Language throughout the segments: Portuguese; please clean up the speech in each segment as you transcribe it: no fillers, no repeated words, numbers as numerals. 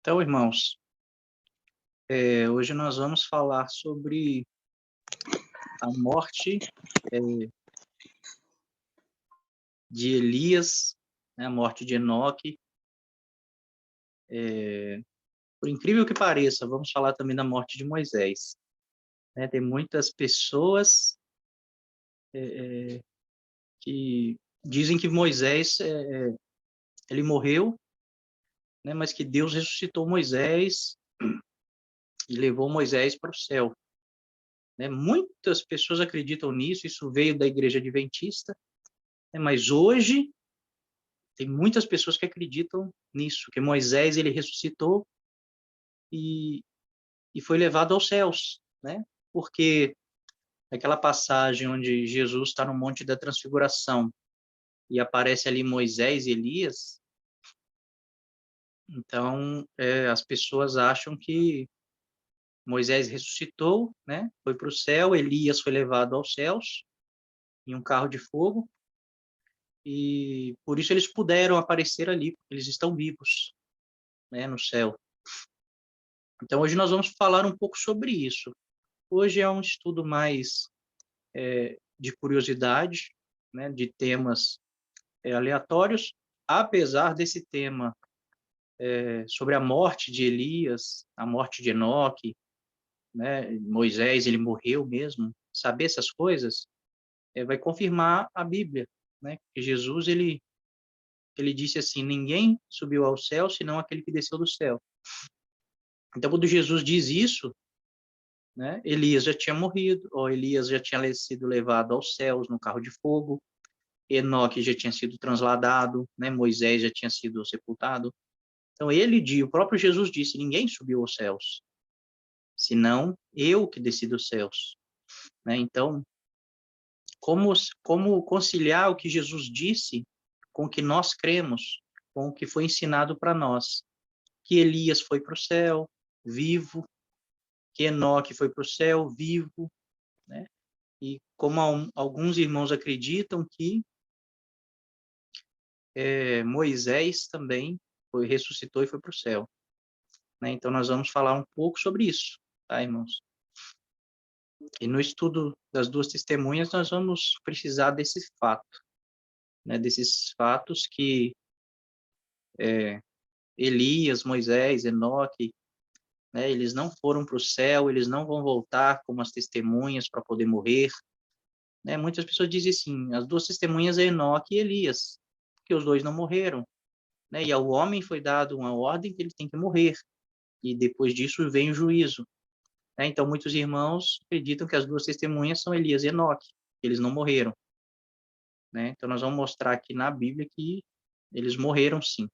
Então, irmãos, hoje nós vamos falar sobre a morte é, de Elias, né, a morte de Enoque. Por incrível que pareça, vamos falar também da morte de Moisés. Né? Tem muitas pessoas que dizem que Moisés ele morreu, né, mas que Deus ressuscitou Moisés e levou Moisés para o céu. Né? Muitas pessoas acreditam nisso, isso veio da Igreja Adventista, né? Mas hoje tem muitas pessoas que acreditam nisso, que Moisés ele ressuscitou e, e foi levado aos céus, né? Porque aquela passagem onde Jesus está no Monte da Transfiguração e aparece ali Moisés e Elias, então as pessoas acham que Moisés ressuscitou, né? Foi para o céu, Elias foi levado aos céus em um carro de fogo e por isso eles puderam aparecer ali, porque eles estão vivos, né? No céu. Então hoje nós vamos falar um pouco sobre isso. Hoje é um estudo mais de curiosidade, né, de temas aleatórios, apesar desse tema sobre a morte de Elias, a morte de Enoque, né, Moisés, ele morreu mesmo, saber essas coisas vai confirmar a Bíblia, né, que Jesus, ele disse assim, ninguém subiu ao céu, senão aquele que desceu do céu. Então, quando Jesus diz isso, né, Elias já tinha morrido, ou Elias já tinha sido levado aos céus no carro de fogo, Enoque já tinha sido transladado, né? Moisés já tinha sido sepultado. Então o próprio Jesus disse, ninguém subiu aos céus, senão eu que desci dos céus, né? Então, como conciliar o que Jesus disse com o que nós cremos, com o que foi ensinado para nós? Que Elias foi para o céu, vivo, que Enoque foi para o céu, vivo, né? E como alguns irmãos acreditam que Moisés também ressuscitou e foi para o céu. Né? Então, nós vamos falar um pouco sobre isso, tá, irmãos? E no estudo das duas testemunhas, nós vamos precisar desse fato, né? Desses fatos que Elias, Moisés, Enoque, né? Eles não foram para o céu, eles não vão voltar como as testemunhas para poder morrer. Né? Muitas pessoas dizem assim, as duas testemunhas é Enoque e Elias, que os dois não morreram. Né? E ao homem foi dado uma ordem que ele tem que morrer. E depois disso vem o juízo. Né? Então, muitos irmãos acreditam que as duas testemunhas são Elias e Enoque, eles não morreram. Né? Então, nós vamos mostrar aqui na Bíblia que eles morreram sim.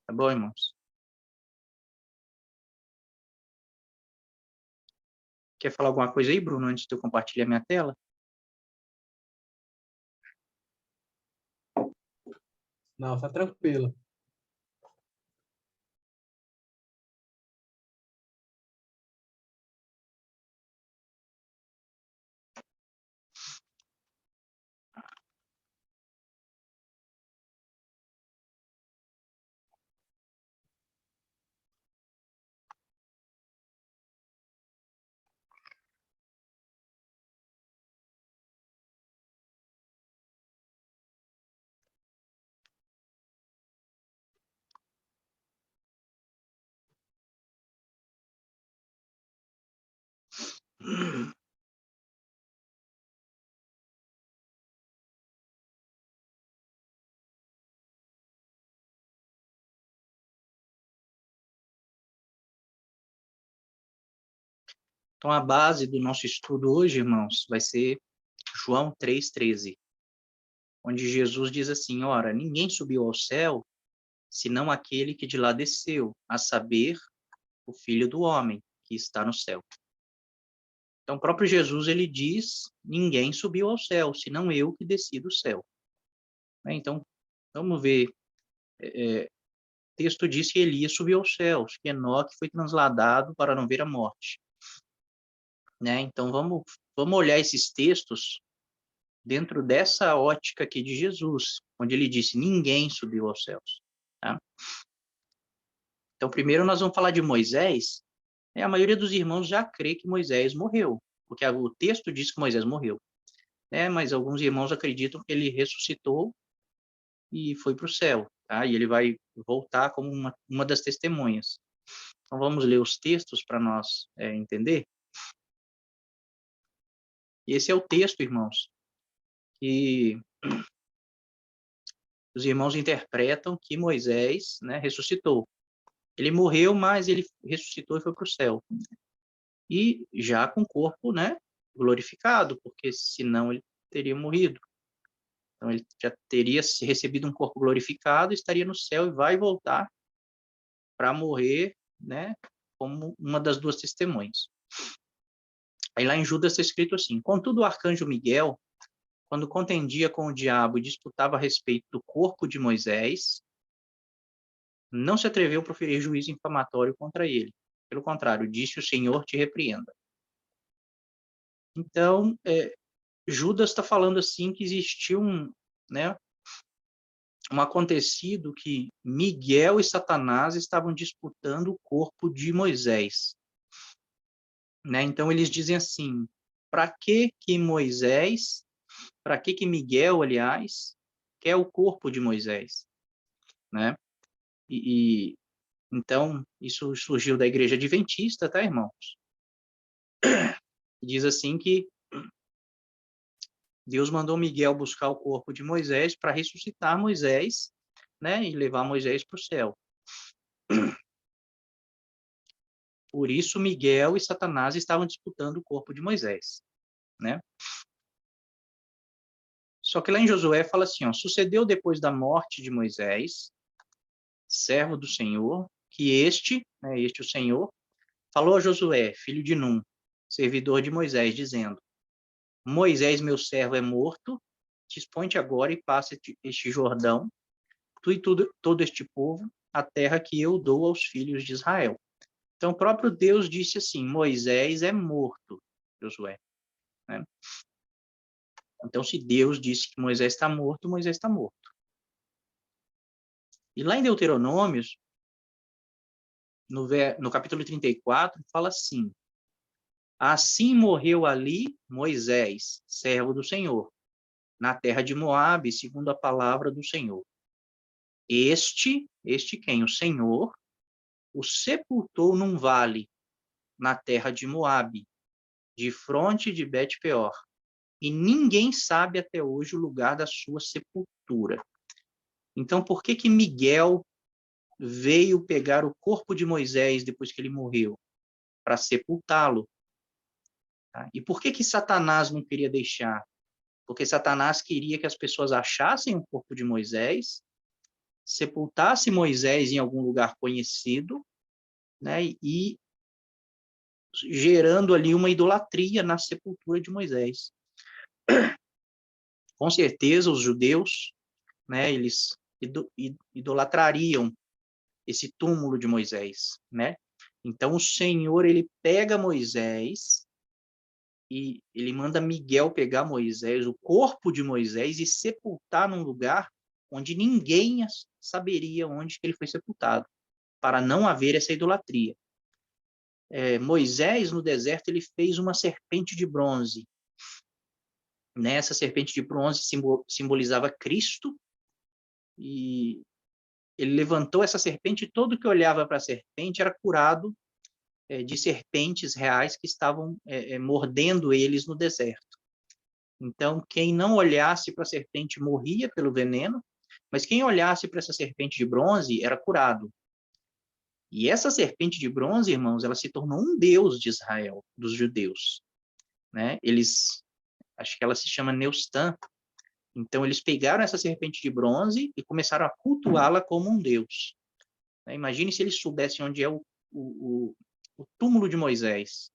Tá bom, irmãos? Quer falar alguma coisa aí, Bruno, antes de eu compartilhar minha tela? Não, tá tranquilo. Então, a base do nosso estudo hoje, irmãos, vai ser João 3,13, onde Jesus diz assim, ora, ninguém subiu ao céu, senão aquele que de lá desceu, a saber, o Filho do Homem, que está no céu. Então, o próprio Jesus, ele diz, ninguém subiu ao céu, senão eu que desci do céu. Né? Então, vamos ver, o texto diz que Elias subiu aos céus, que Enoque foi transladado para não ver a morte. Né? Então, vamos olhar esses textos dentro dessa ótica aqui de Jesus, onde ele disse, ninguém subiu aos céus. Tá? Então, primeiro nós vamos falar de Moisés. A maioria dos irmãos já crê que Moisés morreu, porque o texto diz que Moisés morreu. Mas alguns irmãos acreditam que ele ressuscitou e foi para o céu. Tá? E ele vai voltar como uma das testemunhas. Então, vamos ler os textos para nós entender. E esse é o texto, irmãos, que os irmãos interpretam que Moisés, né, ressuscitou. Ele morreu, mas ele ressuscitou e foi para o céu. E já com o corpo, né, glorificado, porque senão ele teria morrido. Então ele já teria recebido um corpo glorificado, estaria no céu e vai voltar para morrer, né, como uma das duas testemunhas. Aí lá em Judas está escrito assim: contudo o arcanjo Miguel, quando contendia com o diabo e disputava a respeito do corpo de Moisés, não se atreveu a proferir juízo infamatório contra ele. Pelo contrário, disse: o Senhor te repreenda. Então, Judas está falando assim que existiu um acontecido que Miguel e Satanás estavam disputando o corpo de Moisés. Então, eles dizem assim, para que Moisés, para que Miguel, aliás, quer o corpo de Moisés? Né? Então, isso surgiu da igreja adventista, tá, irmãos? Diz assim que Deus mandou Miguel buscar o corpo de Moisés para ressuscitar Moisés, né, e levar Moisés para o céu. Por isso, Miguel e Satanás estavam disputando o corpo de Moisés, né? Só que lá em Josué fala assim, ó, sucedeu depois da morte de Moisés, servo do Senhor, que este o Senhor, falou a Josué, filho de Num, servidor de Moisés, dizendo: Moisés, meu servo, é morto, dispõe-te agora e passa este Jordão, tu e todo este povo, a terra que eu dou aos filhos de Israel. Então, o próprio Deus disse assim, Moisés é morto, Josué. Né? Então, se Deus disse que Moisés está morto, Moisés está morto. E lá em Deuteronômios, no capítulo 34, fala assim, assim morreu ali Moisés, servo do Senhor, na terra de Moabe, segundo a palavra do Senhor. Este quem? O Senhor, o sepultou num vale, na terra de Moabe, de fronte de Bet-peor. E ninguém sabe até hoje o lugar da sua sepultura. Então, por que Miguel veio pegar o corpo de Moisés depois que ele morreu? Para sepultá-lo. Tá? E por que Satanás não queria deixar? Porque Satanás queria que as pessoas achassem o corpo de Moisés, sepultassem Moisés em algum lugar conhecido, né, e gerando ali uma idolatria na sepultura de Moisés. Com certeza, os judeus, né, eles idolatrariam esse túmulo de Moisés, né? Então, o Senhor, ele pega Moisés e ele manda Miguel pegar Moisés, o corpo de Moisés, e sepultar num lugar onde ninguém saberia onde ele foi sepultado, para não haver essa idolatria. Moisés, no deserto, ele fez uma serpente de bronze. Nessa serpente de bronze simbolizava Cristo, e ele levantou essa serpente, e todo que olhava para a serpente era curado de serpentes reais que estavam mordendo eles no deserto. Então, quem não olhasse para a serpente morria pelo veneno, mas quem olhasse para essa serpente de bronze era curado. E essa serpente de bronze, irmãos, ela se tornou um deus de Israel, dos judeus. Né? Acho que ela se chama Neustã. Então, eles pegaram essa serpente de bronze e começaram a cultuá-la como um deus. Imagine se eles soubessem onde é o túmulo de Moisés.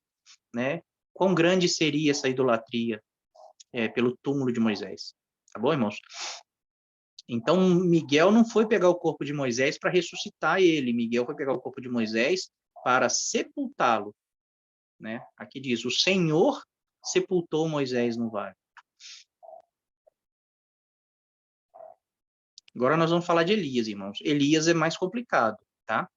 Né? Quão grande seria essa idolatria pelo túmulo de Moisés. Tá bom, irmãos? Então, Miguel não foi pegar o corpo de Moisés para ressuscitar ele. Miguel foi pegar o corpo de Moisés para sepultá-lo. Né? Aqui diz, o Senhor sepultou Moisés no vale. Agora nós vamos falar de Elias, irmãos. Elias é mais complicado, tá?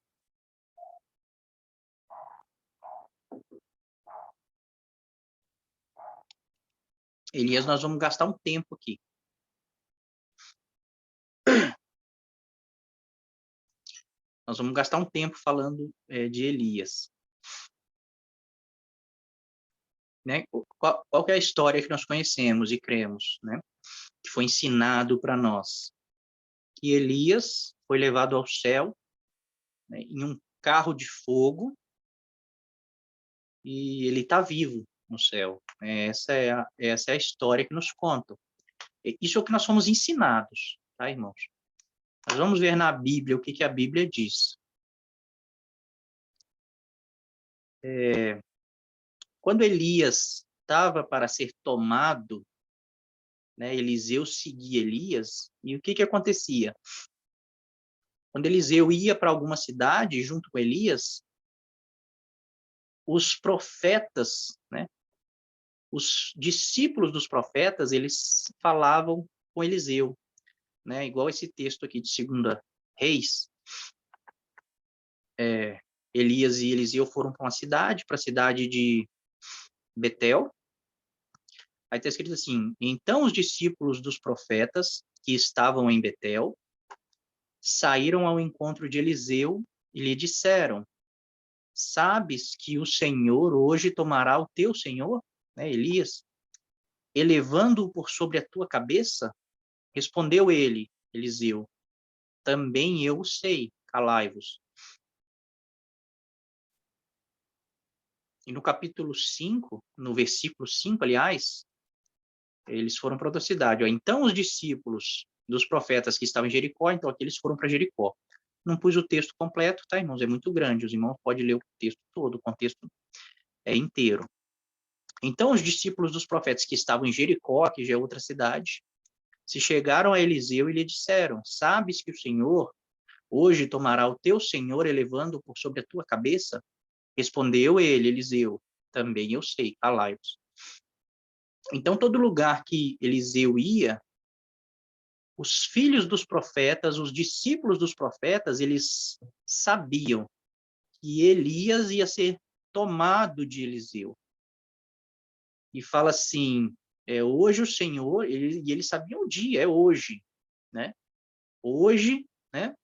Elias, nós vamos gastar um tempo aqui. Nós vamos gastar um tempo falando de Elias. Né? Qual que é a história que nós conhecemos e cremos, né? Que foi ensinado para nós? Que Elias foi levado ao céu, né, em um carro de fogo, e ele está vivo no céu. Essa é a história que nos contam. Isso é o que nós somos ensinados, tá, irmãos? Nós vamos ver na Bíblia o que a Bíblia diz. Quando Elias estava para ser tomado, né, Eliseu seguia Elias, e o que acontecia? Quando Eliseu ia para alguma cidade junto com Elias, os profetas, né, os discípulos dos profetas, eles falavam com Eliseu, né, igual esse texto aqui de 2 Reis. Elias e Eliseu foram para a cidade de Betel. Aí está escrito assim: então os discípulos dos profetas que estavam em Betel saíram ao encontro de Eliseu e lhe disseram: sabes que o Senhor hoje tomará o teu senhor, né, Elias, elevando-o por sobre a tua cabeça? Respondeu ele, Eliseu: também eu o sei, calai-vos. E no capítulo 5, no versículo 5, aliás, eles foram para outra cidade. Ó. Então os discípulos dos profetas que estavam em Jericó, então aqui eles foram para Jericó. Não pus o texto completo, tá, irmãos? É muito grande. Os irmãos podem ler o texto todo, o contexto é inteiro. Então os discípulos dos profetas que estavam em Jericó, que já é outra cidade, se chegaram a Eliseu e lhe disseram: sabes que o Senhor hoje tomará o teu senhor elevando por sobre a tua cabeça? Respondeu ele, Eliseu: também eu sei, calai-vos. Então, todo lugar que Eliseu ia, os filhos dos profetas, os discípulos dos profetas, eles sabiam que Elias ia ser tomado de Eliseu. E fala assim, hoje o Senhor, e eles sabiam o dia, é hoje, né? Hoje, né?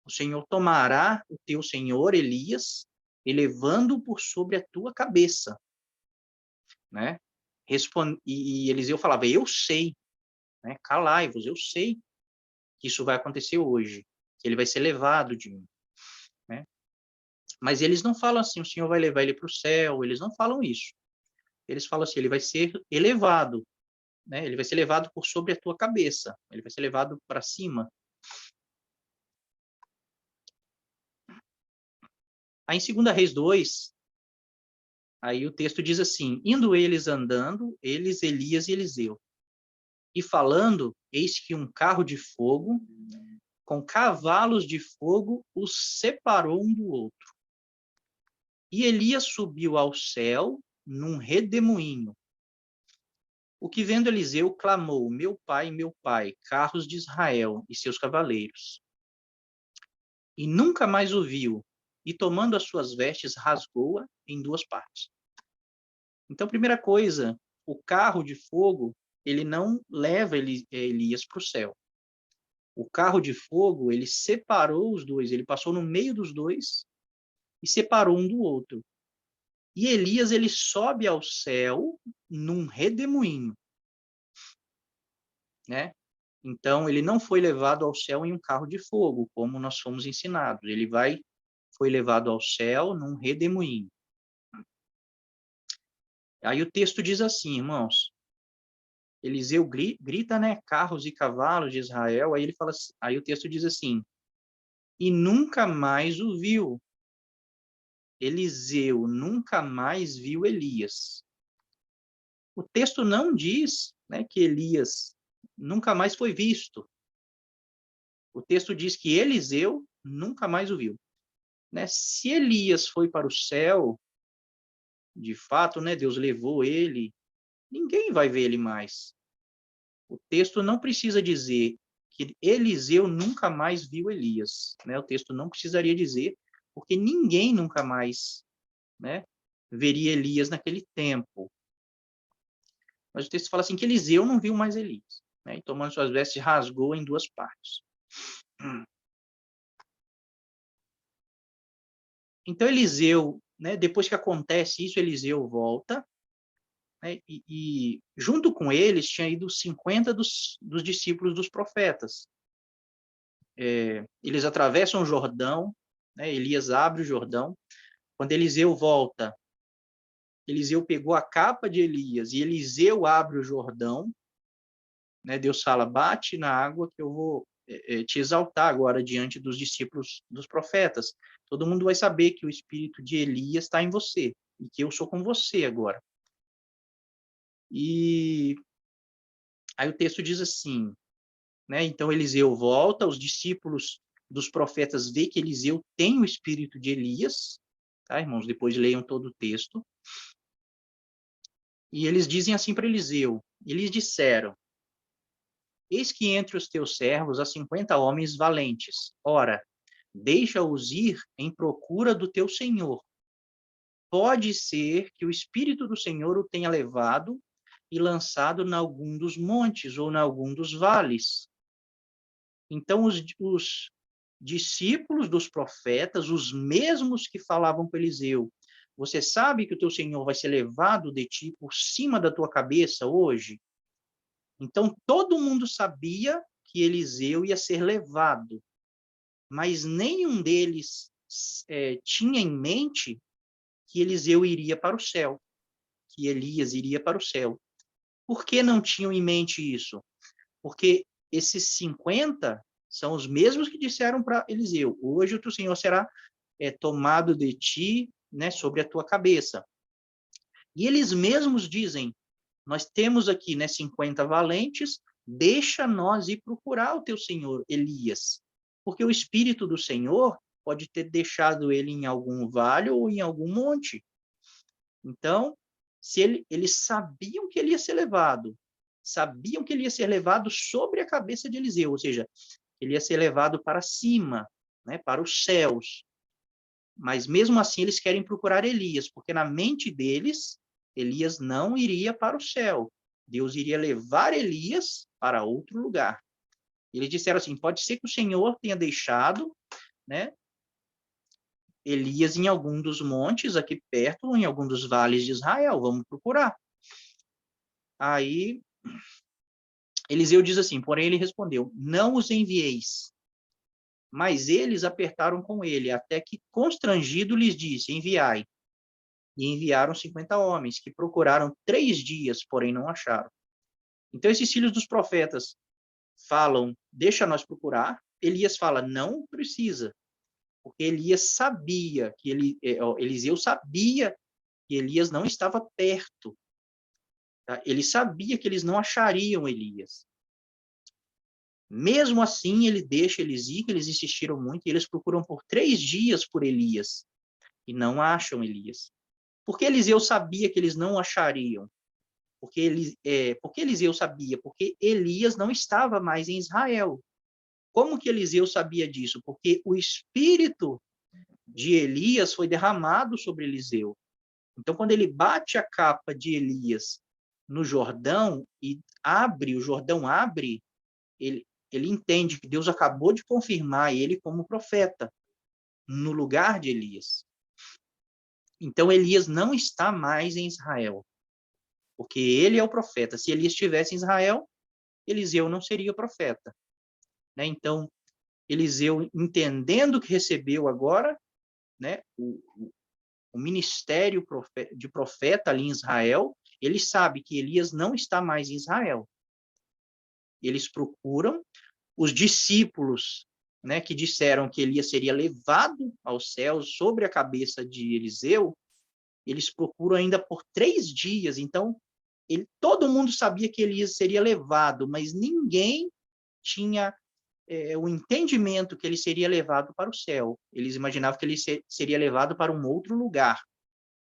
O Senhor tomará o teu senhor, Elias, elevando-o por sobre a tua cabeça, né? E Eliseu falava, eu sei, né? Calai-vos, eu sei que isso vai acontecer hoje, que ele vai ser levado de mim, né? Mas eles não falam assim, o Senhor vai levar ele para o céu, eles não falam isso. Eles falam assim, ele vai ser elevado, né? Ele vai ser levado por sobre a tua cabeça, ele vai ser levado para cima. Aí em 2 Reis 2, aí o texto diz assim, indo eles andando, eles, Elias e Eliseu, e falando, eis que um carro de fogo, com cavalos de fogo, os separou um do outro. E Elias subiu ao céu num redemoinho. O que vendo Eliseu clamou, meu pai, carros de Israel e seus cavaleiros. E nunca mais o viu, e tomando as suas vestes, rasgou-a em 2 partes. Então, primeira coisa, o carro de fogo, ele não leva Elias para o céu. O carro de fogo, ele separou os dois, ele passou no meio dos dois e separou um do outro. E Elias, ele sobe ao céu num redemoinho, né? Então, ele não foi levado ao céu em um carro de fogo, como nós fomos ensinados. Ele foi levado ao céu num redemoinho. Aí o texto diz assim, irmãos, Eliseu grita, né, carros e cavalos de Israel, aí ele fala, aí o texto diz assim, e nunca mais o viu. Eliseu nunca mais viu Elias. O texto não diz, né, que Elias nunca mais foi visto. O texto diz que Eliseu nunca mais o viu. Né? Se Elias foi para o céu, de fato, né, Deus levou ele, ninguém vai ver ele mais. O texto não precisa dizer que Eliseu nunca mais viu Elias, né? O texto não precisaria dizer, porque ninguém nunca mais, né, veria Elias naquele tempo. Mas o texto fala assim que Eliseu não viu mais Elias, né? E tomando suas vestes, rasgou em duas partes. Então Eliseu, né, depois que acontece isso, Eliseu volta, né, e junto com eles tinha ido 50 dos discípulos dos profetas. Eles atravessam o Jordão, né, Elias abre o Jordão. Quando Eliseu volta, Eliseu pegou a capa de Elias e Eliseu abre o Jordão, né, Deus fala, bate na água que eu vou te exaltar agora diante dos discípulos dos profetas. Todo mundo vai saber que o espírito de Elias está em você e que eu sou com você agora. E aí o texto diz assim, né? Então Eliseu volta, os discípulos dos profetas veem que Eliseu tem o espírito de Elias, tá, irmãos? Depois leiam todo o texto. E eles dizem assim para Eliseu, eles disseram, eis que entre os teus servos há 50 homens valentes. Ora, deixa-os ir em procura do teu senhor. Pode ser que o espírito do Senhor o tenha levado e lançado em algum dos montes ou em algum dos vales. Então, os discípulos dos profetas, os mesmos que falavam para Eliseu, você sabe que o teu Senhor vai ser levado de ti por cima da tua cabeça hoje? Então, todo mundo sabia que Eliseu ia ser levado, mas nenhum deles tinha em mente que Eliseu iria para o céu, que Elias iria para o céu. Por que não tinham em mente isso? Porque esses 50 são os mesmos que disseram para Eliseu, hoje o teu Senhor será tomado de ti, né, sobre a tua cabeça. E eles mesmos dizem, nós temos aqui, né, 50 valentes, deixa nós ir procurar o teu Senhor, Elias. Porque o Espírito do Senhor pode ter deixado ele em algum vale ou em algum monte. Então, se eles sabiam que ele ia ser levado, sabiam que ele ia ser levado sobre a cabeça de Eliseu, ou seja, ele ia ser levado para cima, né, para os céus. Mas mesmo assim eles querem procurar Elias, porque na mente deles, Elias não iria para o céu. Deus iria levar Elias para outro lugar. Eles disseram assim, pode ser que o Senhor tenha deixado, né, Elias em algum dos montes aqui perto, ou em algum dos vales de Israel, vamos procurar. Aí Eliseu diz assim, porém ele respondeu, não os envieis. Mas eles apertaram com ele, até que constrangido lhes disse, enviai. E enviaram 50 homens, que procuraram 3 dias, porém não acharam. Então esses filhos dos profetas falam, deixa nós procurar. Elias fala, não precisa. Porque Elias sabia que Eliseu sabia que Elias não estava perto. Tá? Ele sabia que eles não achariam Elias. Mesmo assim, ele deixa eles ir, que eles insistiram muito, e eles procuram por 3 dias por Elias, e não acham Elias. Porque Eliseu sabia que eles não achariam. Porque Eliseu sabia? Porque Elias não estava mais em Israel. Como que Eliseu sabia disso? Porque o espírito de Elias foi derramado sobre Eliseu. Então, quando ele bate a capa de Elias no Jordão e o Jordão abre, ele entende que Deus acabou de confirmar ele como profeta no lugar de Elias. Então, Elias não está mais em Israel, porque ele é o profeta. Se Elias estivesse em Israel, Eliseu não seria profeta. Né? Então, Eliseu, entendendo que recebeu agora, né, o ministério de profeta ali em Israel, ele sabe que Elias não está mais em Israel. Eles procuram os discípulos, né, que disseram que Elias seria levado aos céus sobre a cabeça de Eliseu, eles procuram ainda por 3 dias. Então, todo mundo sabia que Elias seria levado, mas ninguém tinha o entendimento que ele seria levado para o céu. Eles imaginavam que ele seria levado para um outro lugar.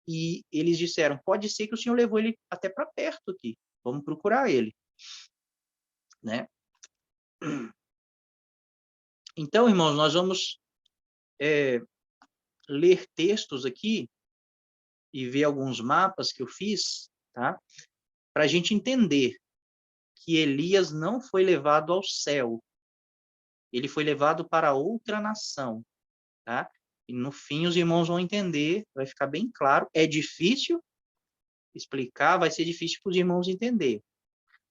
E eles disseram, pode ser que o Senhor levou ele até para perto aqui. Vamos procurar ele. Né? Então, irmãos, nós vamos ler textos aqui e ver alguns mapas que eu fiz, tá? Para a gente entender que Elias não foi levado ao céu, ele foi levado para outra nação, tá? E no fim os irmãos vão entender, vai ficar bem claro. É difícil explicar, vai ser difícil para os irmãos entender,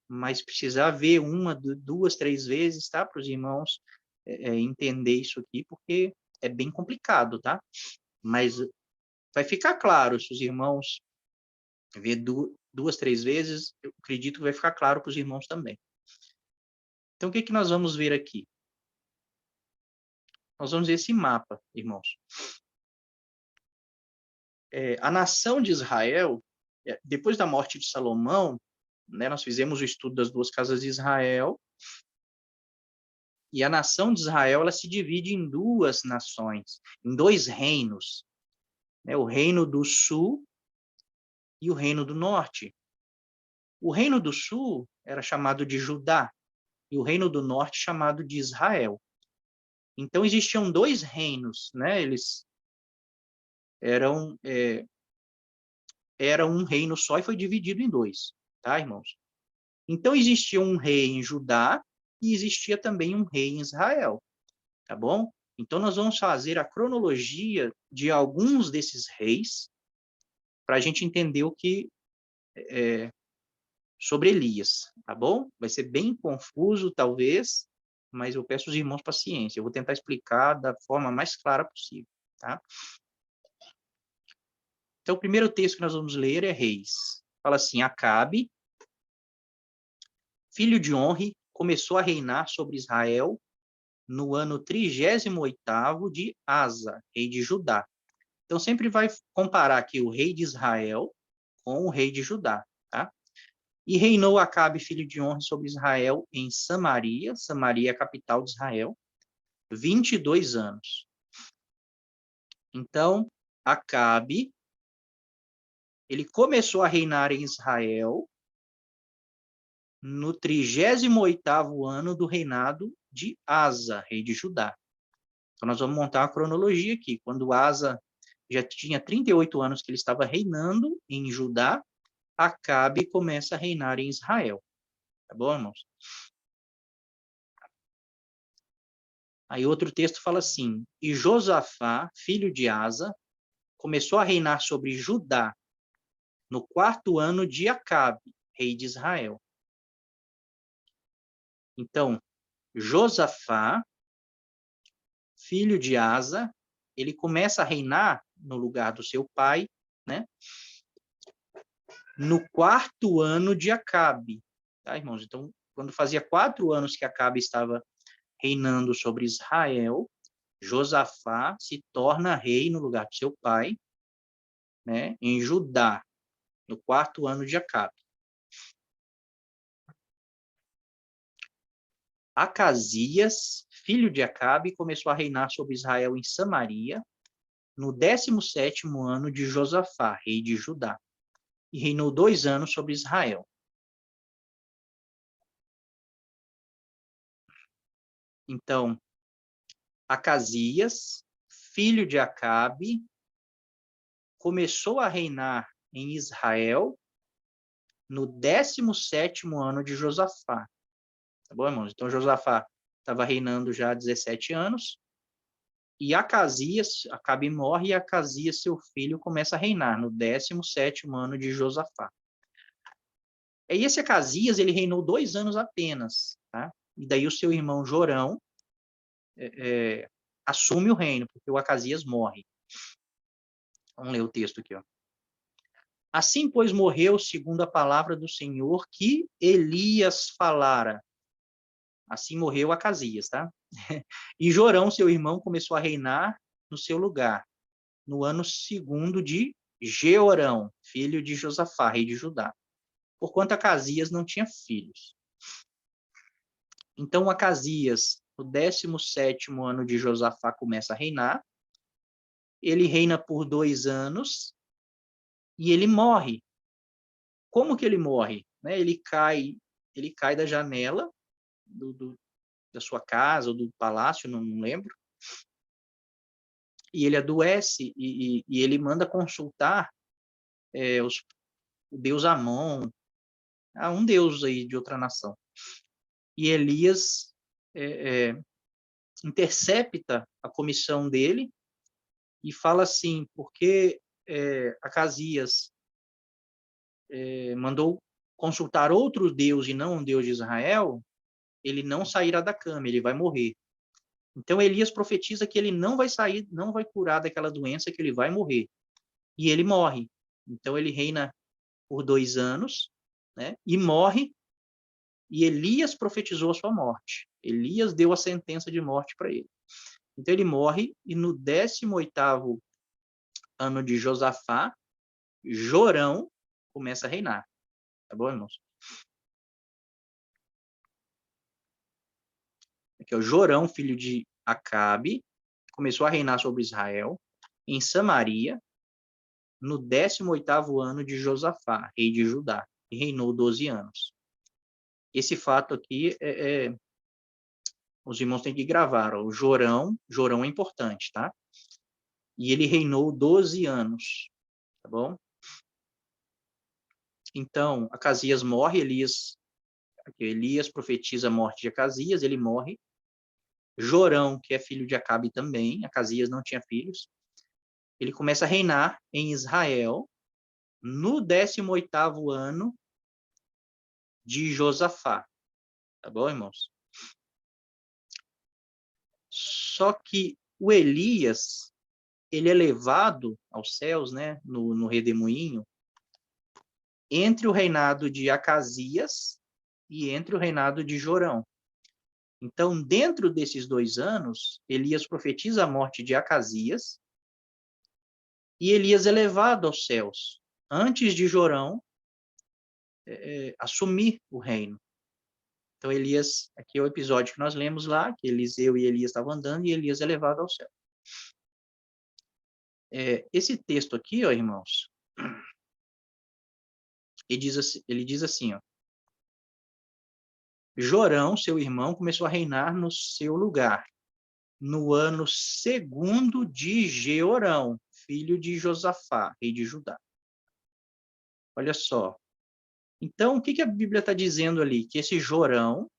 mas precisar ver uma, duas, três vezes, tá? Para os irmãos entender isso aqui, porque é bem complicado, tá? Mas vai ficar claro se os irmãos ver duas, três vezes, eu acredito que vai ficar claro para os irmãos também. Então, o que que nós vamos ver aqui? Nós vamos ver esse mapa, irmãos. A nação de Israel, depois da morte de Salomão, né, nós fizemos o estudo das duas casas de Israel, e a nação de Israel ela se divide em duas nações, em dois reinos, né, o reino do sul e o reino do norte. O reino do sul era chamado de Judá, e o reino do norte chamado de Israel. Então, existiam dois reinos, né? Eles era um reino só e foi dividido em dois, tá, irmãos? Então, existia um rei em Judá e existia também um rei em Israel, tá bom? Então, nós vamos fazer a cronologia de alguns desses reis para a gente entender o que sobre Elias, tá bom? Vai ser bem confuso, talvez, mas eu peço aos irmãos paciência. Eu vou tentar explicar da forma mais clara possível, tá? Então, o primeiro texto que nós vamos ler é Reis. Fala assim: Acabe, filho de Onri, começou a reinar sobre Israel no ano 38º de Asa, rei de Judá. Então, sempre vai comparar aqui o rei de Israel com o rei de Judá, tá? E reinou Acabe, filho de Onri, sobre Israel em Samaria, Samaria é a capital de Israel, 22 anos. Então, Acabe, ele começou a reinar em Israel no 38º ano do reinado de Asa, rei de Judá. Então, nós vamos montar uma cronologia aqui. Quando Asa já tinha 38 anos que ele estava reinando em Judá, Acabe começa a reinar em Israel. Tá bom, irmãos? Aí outro texto fala assim: E Josafá, filho de Asa, começou a reinar sobre Judá no 4º ano de Acabe, rei de Israel. Então, Josafá, filho de Asa, ele começa a reinar no lugar do seu pai, né? No 4º ano de Acabe, tá, irmãos? Então, quando fazia 4 anos que Acabe estava reinando sobre Israel, Josafá se torna rei no lugar do seu pai, né? Em Judá, no 4º ano de Acabe. Acasias, filho de Acabe, começou a reinar sobre Israel em Samaria, no 17º ano de Josafá, rei de Judá, e reinou 2 anos sobre Israel. Então, Acasias, filho de Acabe, começou a reinar em Israel no 17º ano de Josafá. Tá bom, irmãos? Então, Josafá estava reinando já há 17 anos, e Acasias, Acabe morre, e Acasias, seu filho, começa a reinar no 17º ano de Josafá. E esse Acasias, ele reinou 2 anos apenas, tá? E daí o seu irmão Jorão assume o reino, porque o Acasias morre. Vamos ler o texto aqui, ó. Assim, pois, morreu segundo a palavra do Senhor que Elias falara. Assim morreu Acasias, tá? E Jorão, seu irmão, começou a reinar no seu lugar, no ano 2º de Jeorão, filho de Josafá, rei de Judá, porquanto Acasias não tinha filhos. Então, Acasias, no 17º ano de Josafá, começa a reinar. Ele reina por 2 anos e ele morre. Como que ele morre? Né? Ele cai da janela da sua casa ou do palácio, não lembro. E ele adoece e ele manda consultar o deus Amon, um deus aí de outra nação. E Elias intercepta a comissão dele e fala assim, porque Acasias mandou consultar outro Deus e não um Deus de Israel, ele não sairá da cama, ele vai morrer. Então Elias profetiza que ele não vai sair, não vai curar daquela doença, que ele vai morrer. E ele morre. Então ele reina por 2 anos, né? E morre, e Elias profetizou a sua morte. Elias deu a sentença de morte para ele. Então ele morre, e no 18º ano de Josafá, Jorão começa a reinar. Tá bom, irmãos? Aqui, ó, Jorão, filho de Acabe, começou a reinar sobre Israel, em Samaria, no 18º ano de Josafá, rei de Judá, e reinou 12 anos. Esse fato aqui, os irmãos têm que gravar. Ó, o Jorão é importante, tá? E ele reinou 12 anos, tá bom? Então, Acasias morre, Elias profetiza a morte de Acasias, ele morre. Jorão, que é filho de Acabe também, Acasias não tinha filhos, ele começa a reinar em Israel no 18º ano de Josafá. Tá bom, irmãos? Só que o Elias, ele é levado aos céus, né, no redemoinho, entre o reinado de Acasias e entre o reinado de Jorão. Então, dentro desses 2 anos, Elias profetiza a morte de Acasias e Elias é levado aos céus, antes de Jorão assumir o reino. Então, Elias, aqui é o episódio que nós lemos lá, que Eliseu e Elias estavam andando e Elias é levado ao céu. Esse texto aqui, ó, irmãos, ele diz assim, ó, Jorão, seu irmão, começou a reinar no seu lugar, no ano 2º de Jeorão, filho de Josafá, rei de Judá. Olha só. Então, o que a Bíblia está dizendo ali? Que esse Jorão,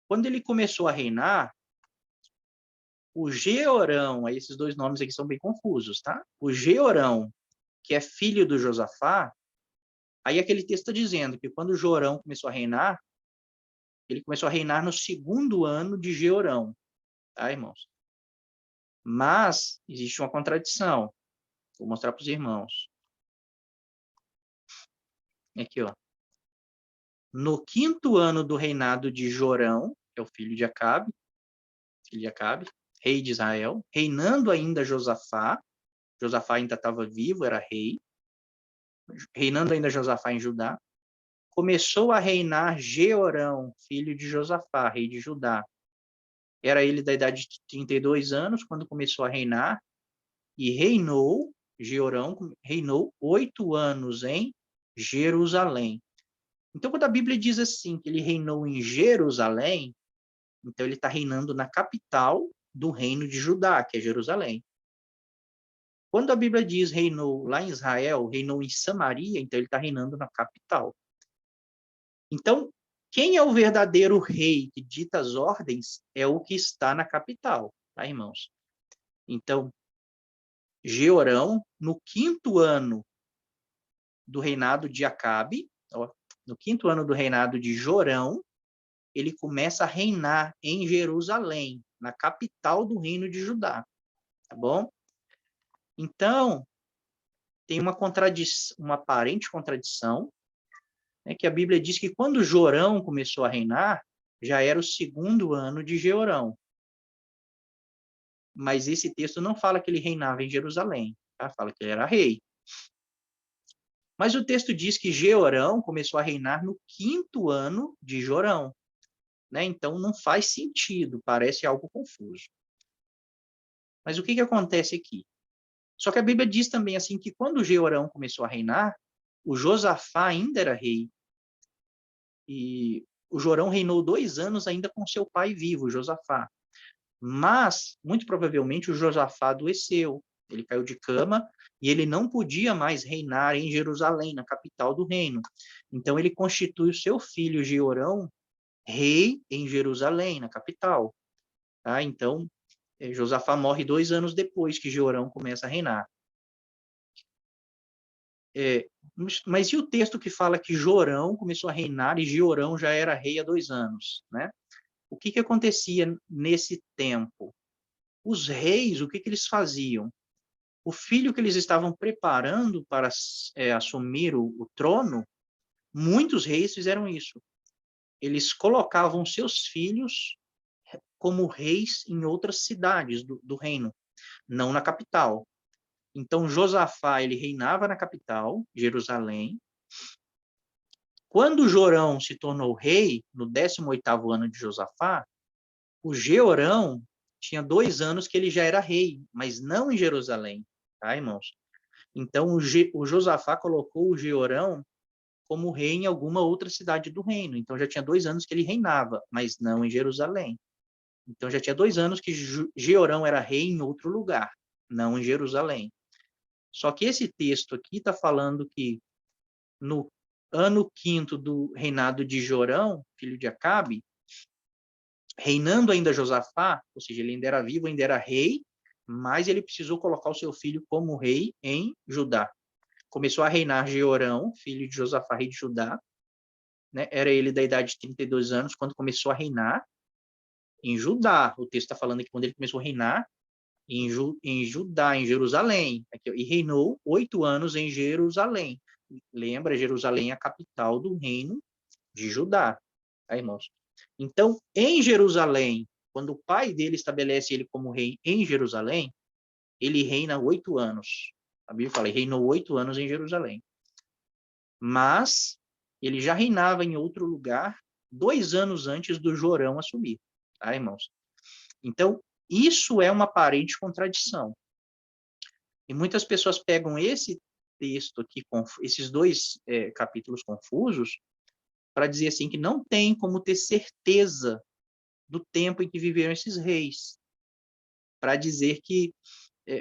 quando ele começou a reinar, o Jeorão, aí esses 2 nomes aqui são bem confusos, tá? O Jeorão, que é filho do Josafá, aí aquele texto está dizendo que quando Jorão começou a reinar, ele começou a reinar no 2º ano de Jeorão, tá, irmãos? Mas existe uma contradição. Vou mostrar para os irmãos. Aqui, ó. No 5º ano do reinado de Jorão, que é o filho de Acabe, rei de Israel, reinando ainda Josafá ainda estava vivo, era rei, reinando ainda Josafá em Judá, começou a reinar Jeorão, filho de Josafá, rei de Judá. Era ele da idade de 32 anos, quando começou a reinar, e Jeorão reinou 8 anos em Jerusalém. Então, quando a Bíblia diz assim, que ele reinou em Jerusalém, então ele está reinando na capital do reino de Judá, que é Jerusalém. Quando a Bíblia diz reinou lá em Israel, reinou em Samaria, então ele está reinando na capital. Então, quem é o verdadeiro rei que dita as ordens é o que está na capital, tá, irmãos? Então, Jeorão, no 5º ano do reinado de Acabe, no 5º ano do reinado de Jorão, ele começa a reinar em Jerusalém, na capital do reino de Judá, tá bom? Então, tem uma aparente contradição, né, que a Bíblia diz que quando Jorão começou a reinar, já era o 2º ano de Jeorão. Mas esse texto não fala que ele reinava em Jerusalém, tá? Fala que ele era rei. Mas o texto diz que Jeorão começou a reinar no 5º ano de Jorão, né? Então não faz sentido, parece algo confuso. Mas o que acontece aqui? Só que a Bíblia diz também assim que quando Jeorão começou a reinar, o Josafá ainda era rei. E o Jorão reinou 2 anos ainda com seu pai vivo, Josafá. Mas, muito provavelmente, o Josafá adoeceu. Ele caiu de cama e ele não podia mais reinar em Jerusalém, na capital do reino. Então, ele constitui o seu filho Jeorão rei em Jerusalém, na capital. Tá? Então, Josafá morre 2 anos depois que Jeorão começa a reinar. Mas e o texto que fala que Jorão começou a reinar e Jeorão já era rei há 2 anos, né? O que acontecia nesse tempo? Os reis, o que eles faziam? O filho que eles estavam preparando para assumir o trono, muitos reis fizeram isso. Eles colocavam seus filhos como reis em outras cidades do reino, não na capital. Então, Josafá, ele reinava na capital, Jerusalém. Quando Jorão se tornou rei, no 18º ano de Josafá, o Jeorão tinha 2 anos que ele já era rei, mas não em Jerusalém, tá, irmãos? Então, o Josafá colocou o Jeorão como rei em alguma outra cidade do reino. Então, já tinha 2 anos que ele reinava, mas não em Jerusalém. Então, já tinha 2 anos que Jeorão era rei em outro lugar, não em Jerusalém. Só que esse texto aqui está falando que no ano 5º do reinado de Jorão, filho de Acabe, reinando ainda Josafá, ou seja, ele ainda era vivo, ainda era rei, mas ele precisou colocar o seu filho como rei em Judá. Começou a reinar Jeorão, filho de Josafá, rei de Judá, né? Era ele da idade de 32 anos, quando começou a reinar em Judá. O texto está falando que quando ele começou a reinar em Judá, em Jerusalém, e reinou 8 anos em Jerusalém. Lembra, Jerusalém é a capital do reino de Judá, tá, irmãos? Então, em Jerusalém, quando o pai dele estabelece ele como rei em Jerusalém, ele reina 8 anos. A Bíblia fala, ele reinou 8 anos em Jerusalém. Mas ele já reinava em outro lugar 2 anos antes do Jorão assumir, tá, irmãos? Então, isso é uma aparente contradição. E muitas pessoas pegam esse texto aqui, esses 2 capítulos confusos, para dizer assim que não tem como ter certeza do tempo em que viveram esses reis. Para dizer que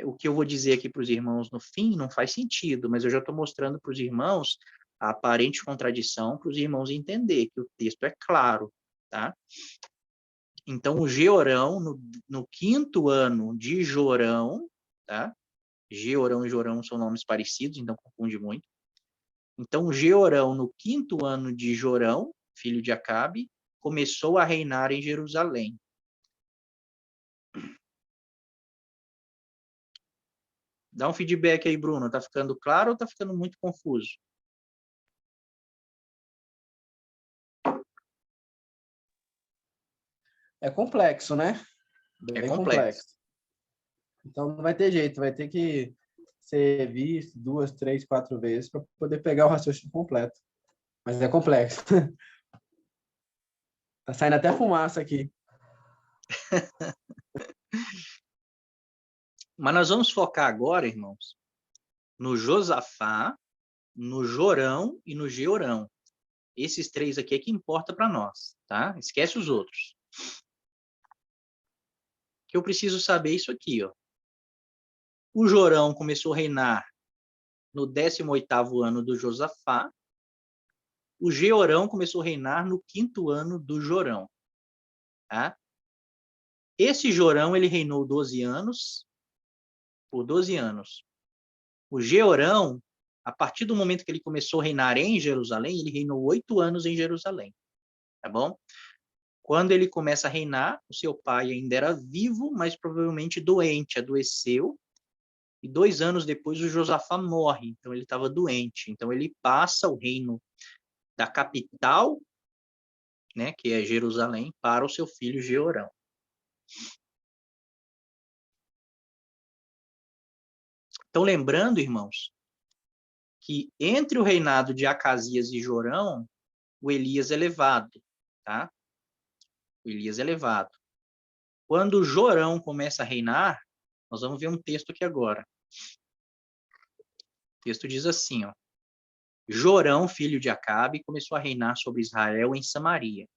o que eu vou dizer aqui para os irmãos no fim não faz sentido, mas eu já estou mostrando para os irmãos a aparente contradição para os irmãos entender que o texto é claro, tá? Então, o Jeorão, no 5º ano de Jorão, tá? Jeorão e Jorão são nomes parecidos, então confunde muito. Então, Jeorão, no 5º ano de Jorão, filho de Acabe, começou a reinar em Jerusalém. Dá um feedback aí, Bruno. Tá ficando claro ou tá ficando muito confuso? É complexo, né? É Bem complexo. complexo. Então não vai ter jeito, vai ter que ser visto 2, 3, 4 vezes para poder pegar o raciocínio completo. Mas é complexo. Tá saindo até fumaça aqui. Mas nós vamos focar agora, irmãos, no Josafá, no Jorão e no Jeorão. Esses 3 aqui é que importa para nós, tá? Esquece os outros. Que eu preciso saber isso aqui, ó. O Jorão começou a reinar no 18º ano do Josafá. O Jeorão começou a reinar no 5º ano do Jorão, tá? Esse Jorão, ele reinou 12 anos, por 12 anos. O Jeorão, a partir do momento que ele começou a reinar em Jerusalém, ele reinou 8 anos em Jerusalém, tá bom? Quando ele começa a reinar, o seu pai ainda era vivo, mas provavelmente doente, adoeceu, e 2 anos depois o Josafá morre, então ele estava doente. Então ele passa o reino da capital, né, que é Jerusalém, para o seu filho Jeorão. Então, lembrando, irmãos, que entre o reinado de Acasias e Jorão, o Elias é levado, tá? O Elias é levado. Quando Jorão começa a reinar, nós vamos ver um texto aqui agora. O texto diz assim, ó. Jorão, filho de Acabe, começou a reinar sobre Israel em Samaria.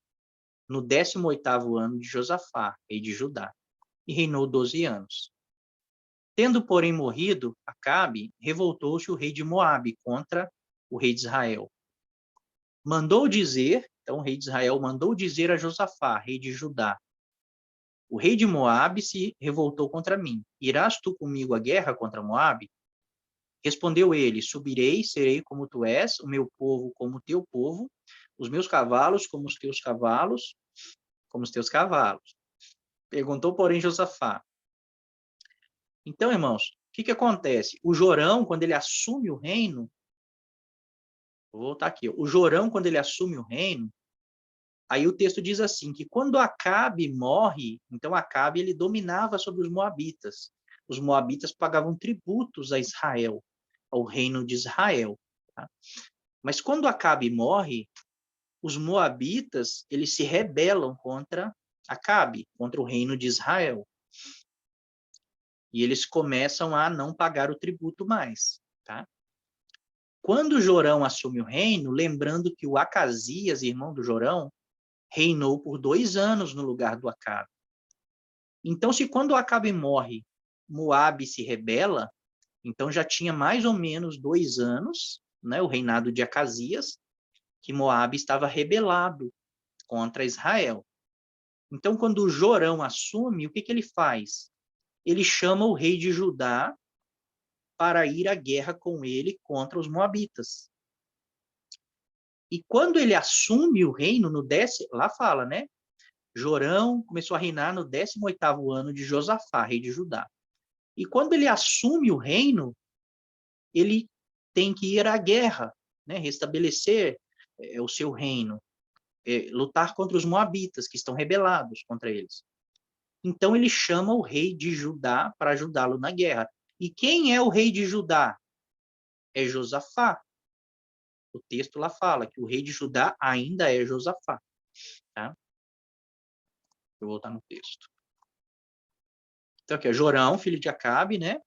no 18º ano de Josafá, rei de Judá, e reinou 12 anos. Tendo, porém, morrido Acabe, revoltou-se o rei de Moabe contra o rei de Israel. Mandou dizer, então o rei de Israel mandou dizer a Josafá, rei de Judá: o rei de Moabe se revoltou contra mim. Irás tu comigo à guerra contra Moabe? Respondeu ele: subirei, serei como tu és, o meu povo como o teu povo, os meus cavalos como os teus cavalos, como os teus cavalos. Perguntou, porém, Josafá. Então, irmãos, o que acontece? O Jorão, quando ele assume o reino, vou voltar aqui, o Jorão, quando ele assume o reino, aí o texto diz assim, que quando Acabe morre, então Acabe ele dominava sobre os moabitas. Os moabitas pagavam tributos a Israel, ao reino de Israel. Tá? Mas quando Acabe morre, os moabitas eles se rebelam contra Acabe, contra o reino de Israel. E eles começam a não pagar o tributo mais. Tá? Quando Jorão assume o reino, lembrando que o Acasias, irmão do Jorão, reinou por 2 anos no lugar do Acabe. Então, se quando o Acabe morre, Moabe se rebela, então já tinha mais ou menos 2 anos, né, o reinado de Acasias, que Moabe estava rebelado contra Israel. Então, quando o Jorão assume, o que ele faz? Ele chama o rei de Judá para ir à guerra com ele contra os moabitas. E quando ele assume o reino no 10º, lá fala, né? Jorão começou a reinar no 18º ano de Josafá, rei de Judá. E quando ele assume o reino, ele tem que ir à guerra, né? Restabelecer o seu reino, lutar contra os moabitas, que estão rebelados contra eles. Então ele chama o rei de Judá para ajudá-lo na guerra. E quem é o rei de Judá? É Josafá. O texto lá fala que o rei de Judá ainda é Josafá. Tá? Vou voltar no texto. Então aqui, Jorão, filho de Acabe, né?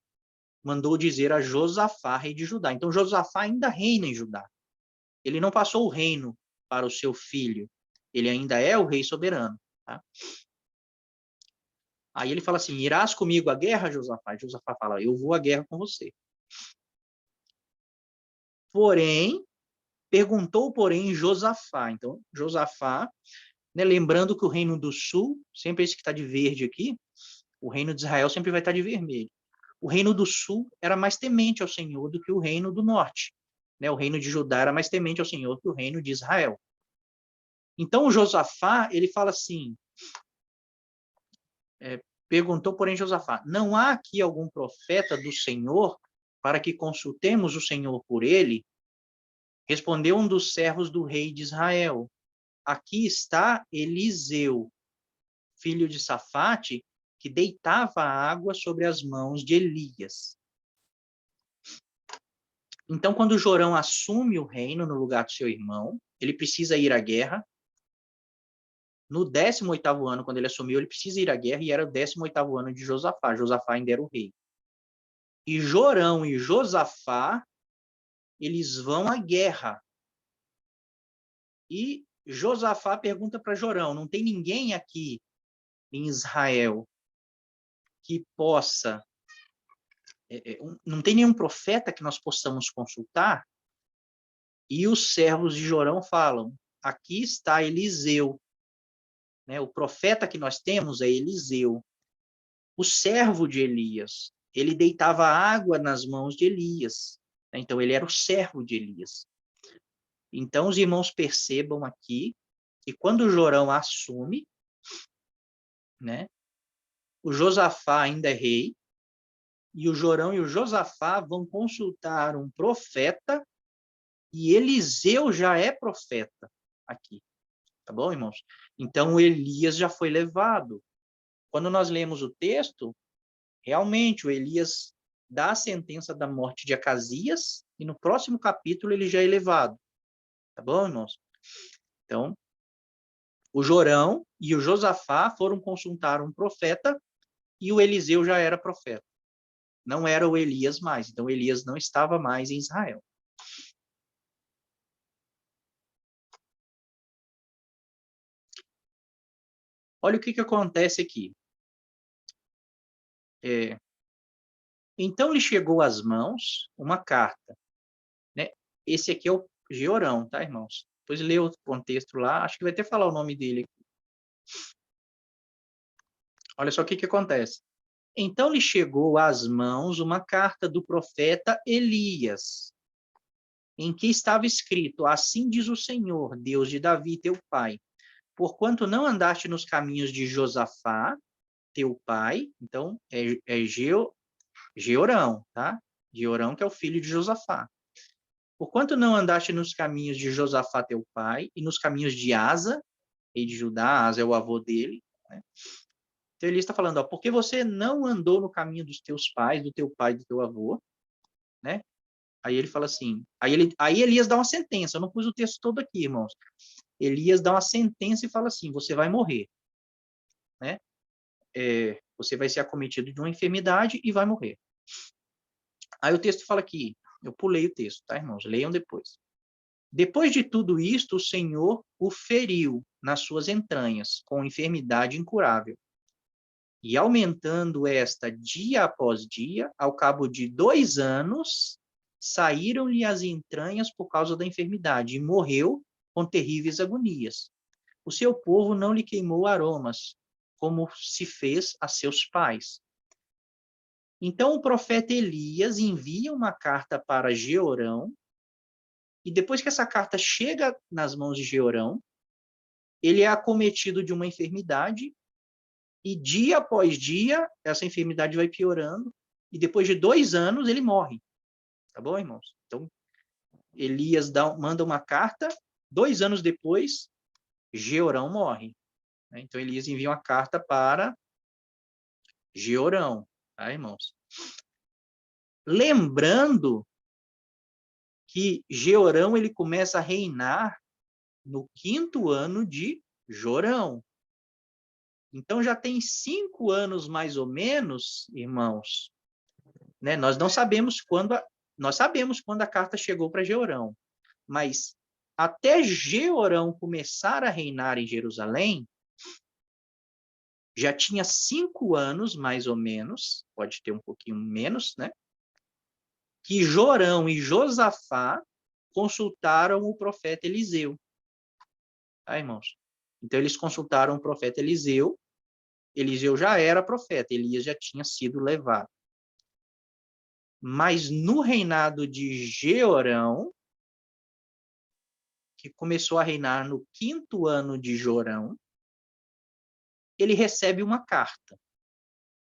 Mandou dizer a Josafá, rei de Judá. Então Josafá ainda reina em Judá. Ele não passou o reino para o seu filho. Ele ainda é o rei soberano. Tá? Aí ele fala assim, irás comigo à guerra, Josafá? E Josafá fala, eu vou à guerra com você. Porém, perguntou, porém, Josafá. Então, Josafá, né, lembrando que o reino do sul, sempre esse que está de verde aqui, o reino de Israel sempre vai estar de vermelho. O reino do sul era mais temente ao Senhor do que o reino do norte. Né? O reino de Judá era mais temente ao Senhor que o reino de Israel. Então, o Josafá, ele fala assim, perguntou, porém, Josafá, não há aqui algum profeta do Senhor para que consultemos o Senhor por ele? Respondeu um dos servos do rei de Israel, aqui está Eliseu, filho de Safate, que deitava água sobre as mãos de Elias. Então, quando Jorão assume o reino no lugar do seu irmão, ele precisa ir à guerra. No 18º ano, quando ele assumiu, ele precisa ir à guerra, e era o 18º ano de Josafá. Josafá ainda era o rei. E Jorão e Josafá, eles vão à guerra. E Josafá pergunta para Jorão, não tem ninguém aqui em Israel que possa... não tem nenhum profeta que nós possamos consultar? E os servos de Jorão falam, aqui está Eliseu. Né? O profeta que nós temos é Eliseu, o servo de Elias. Ele deitava água nas mãos de Elias. Né? Então, ele era o servo de Elias. Então, os irmãos percebam aqui que quando Jorão assume, né, o Josafá ainda é rei, e o Jorão e o Josafá vão consultar um profeta, e Eliseu já é profeta aqui. Tá bom, irmãos? Então, Elias já foi levado. Quando nós lemos o texto, realmente o Elias dá a sentença da morte de Acasias, e no próximo capítulo ele já é levado. Tá bom, irmãos? Então, o Jorão e o Josafá foram consultar um profeta, e o Eliseu já era profeta. Não era o Elias mais. Então, Elias não estava mais em Israel. Olha o que acontece aqui. Então lhe chegou às mãos uma carta, né? Esse aqui é o Georão, tá, irmãos? Depois lê o contexto lá, acho que vai até falar o nome dele aqui. Olha só o que acontece. Então lhe chegou às mãos uma carta do profeta Elias, em que estava escrito: Assim diz o Senhor, Deus de Davi, teu pai, porquanto não andaste nos caminhos de Josafá, teu pai, então Georão, tá? Georão que é o filho de Josafá. Porquanto não andaste nos caminhos de Josafá, teu pai, e nos caminhos de Asa, rei de Judá, Asa é o avô dele, né? Então ele está falando, ó, porque você não andou no caminho dos teus pais, do teu pai e do teu avô, né? Aí ele fala assim, aí Elias dá uma sentença, eu não pus o texto todo aqui, irmãos. Elias dá uma sentença e fala assim, você vai morrer, né? Você vai ser acometido de uma enfermidade e vai morrer. Aí o texto fala aqui, eu pulei o texto, tá, irmãos? Leiam depois. Depois de tudo isto, o Senhor o feriu nas suas entranhas, com enfermidade incurável. E aumentando esta dia após dia, ao cabo de 2 anos, saíram-lhe as entranhas por causa da enfermidade, e morreu com terríveis agonias. O seu povo não lhe queimou aromas, como se fez a seus pais. Então o profeta Elias envia uma carta para Georão, e depois que essa carta chega nas mãos de Georão, ele é acometido de uma enfermidade, e dia após dia, essa enfermidade vai piorando, e depois de 2 anos ele morre. Tá bom, irmãos? Então, Elias manda uma carta, 2 anos depois, Georão morre. Então, Elias envia uma carta para Georão, tá, irmãos? Lembrando que Georão ele começa a reinar no 5º ano de Jorão. Então já tem 5 anos mais ou menos, irmãos, né? Nós sabemos quando a carta chegou para Georão, mas até Georão começar a reinar em Jerusalém, já tinha 5 anos mais ou menos, pode ter um pouquinho menos, né? Que Jorão e Josafá consultaram o profeta Eliseu. Tá, irmãos? Então eles consultaram o profeta Eliseu. Eliseu já era profeta, Elias já tinha sido levado. Mas no reinado de Jeorão, que começou a reinar no 5º ano de Jorão, ele recebe uma carta,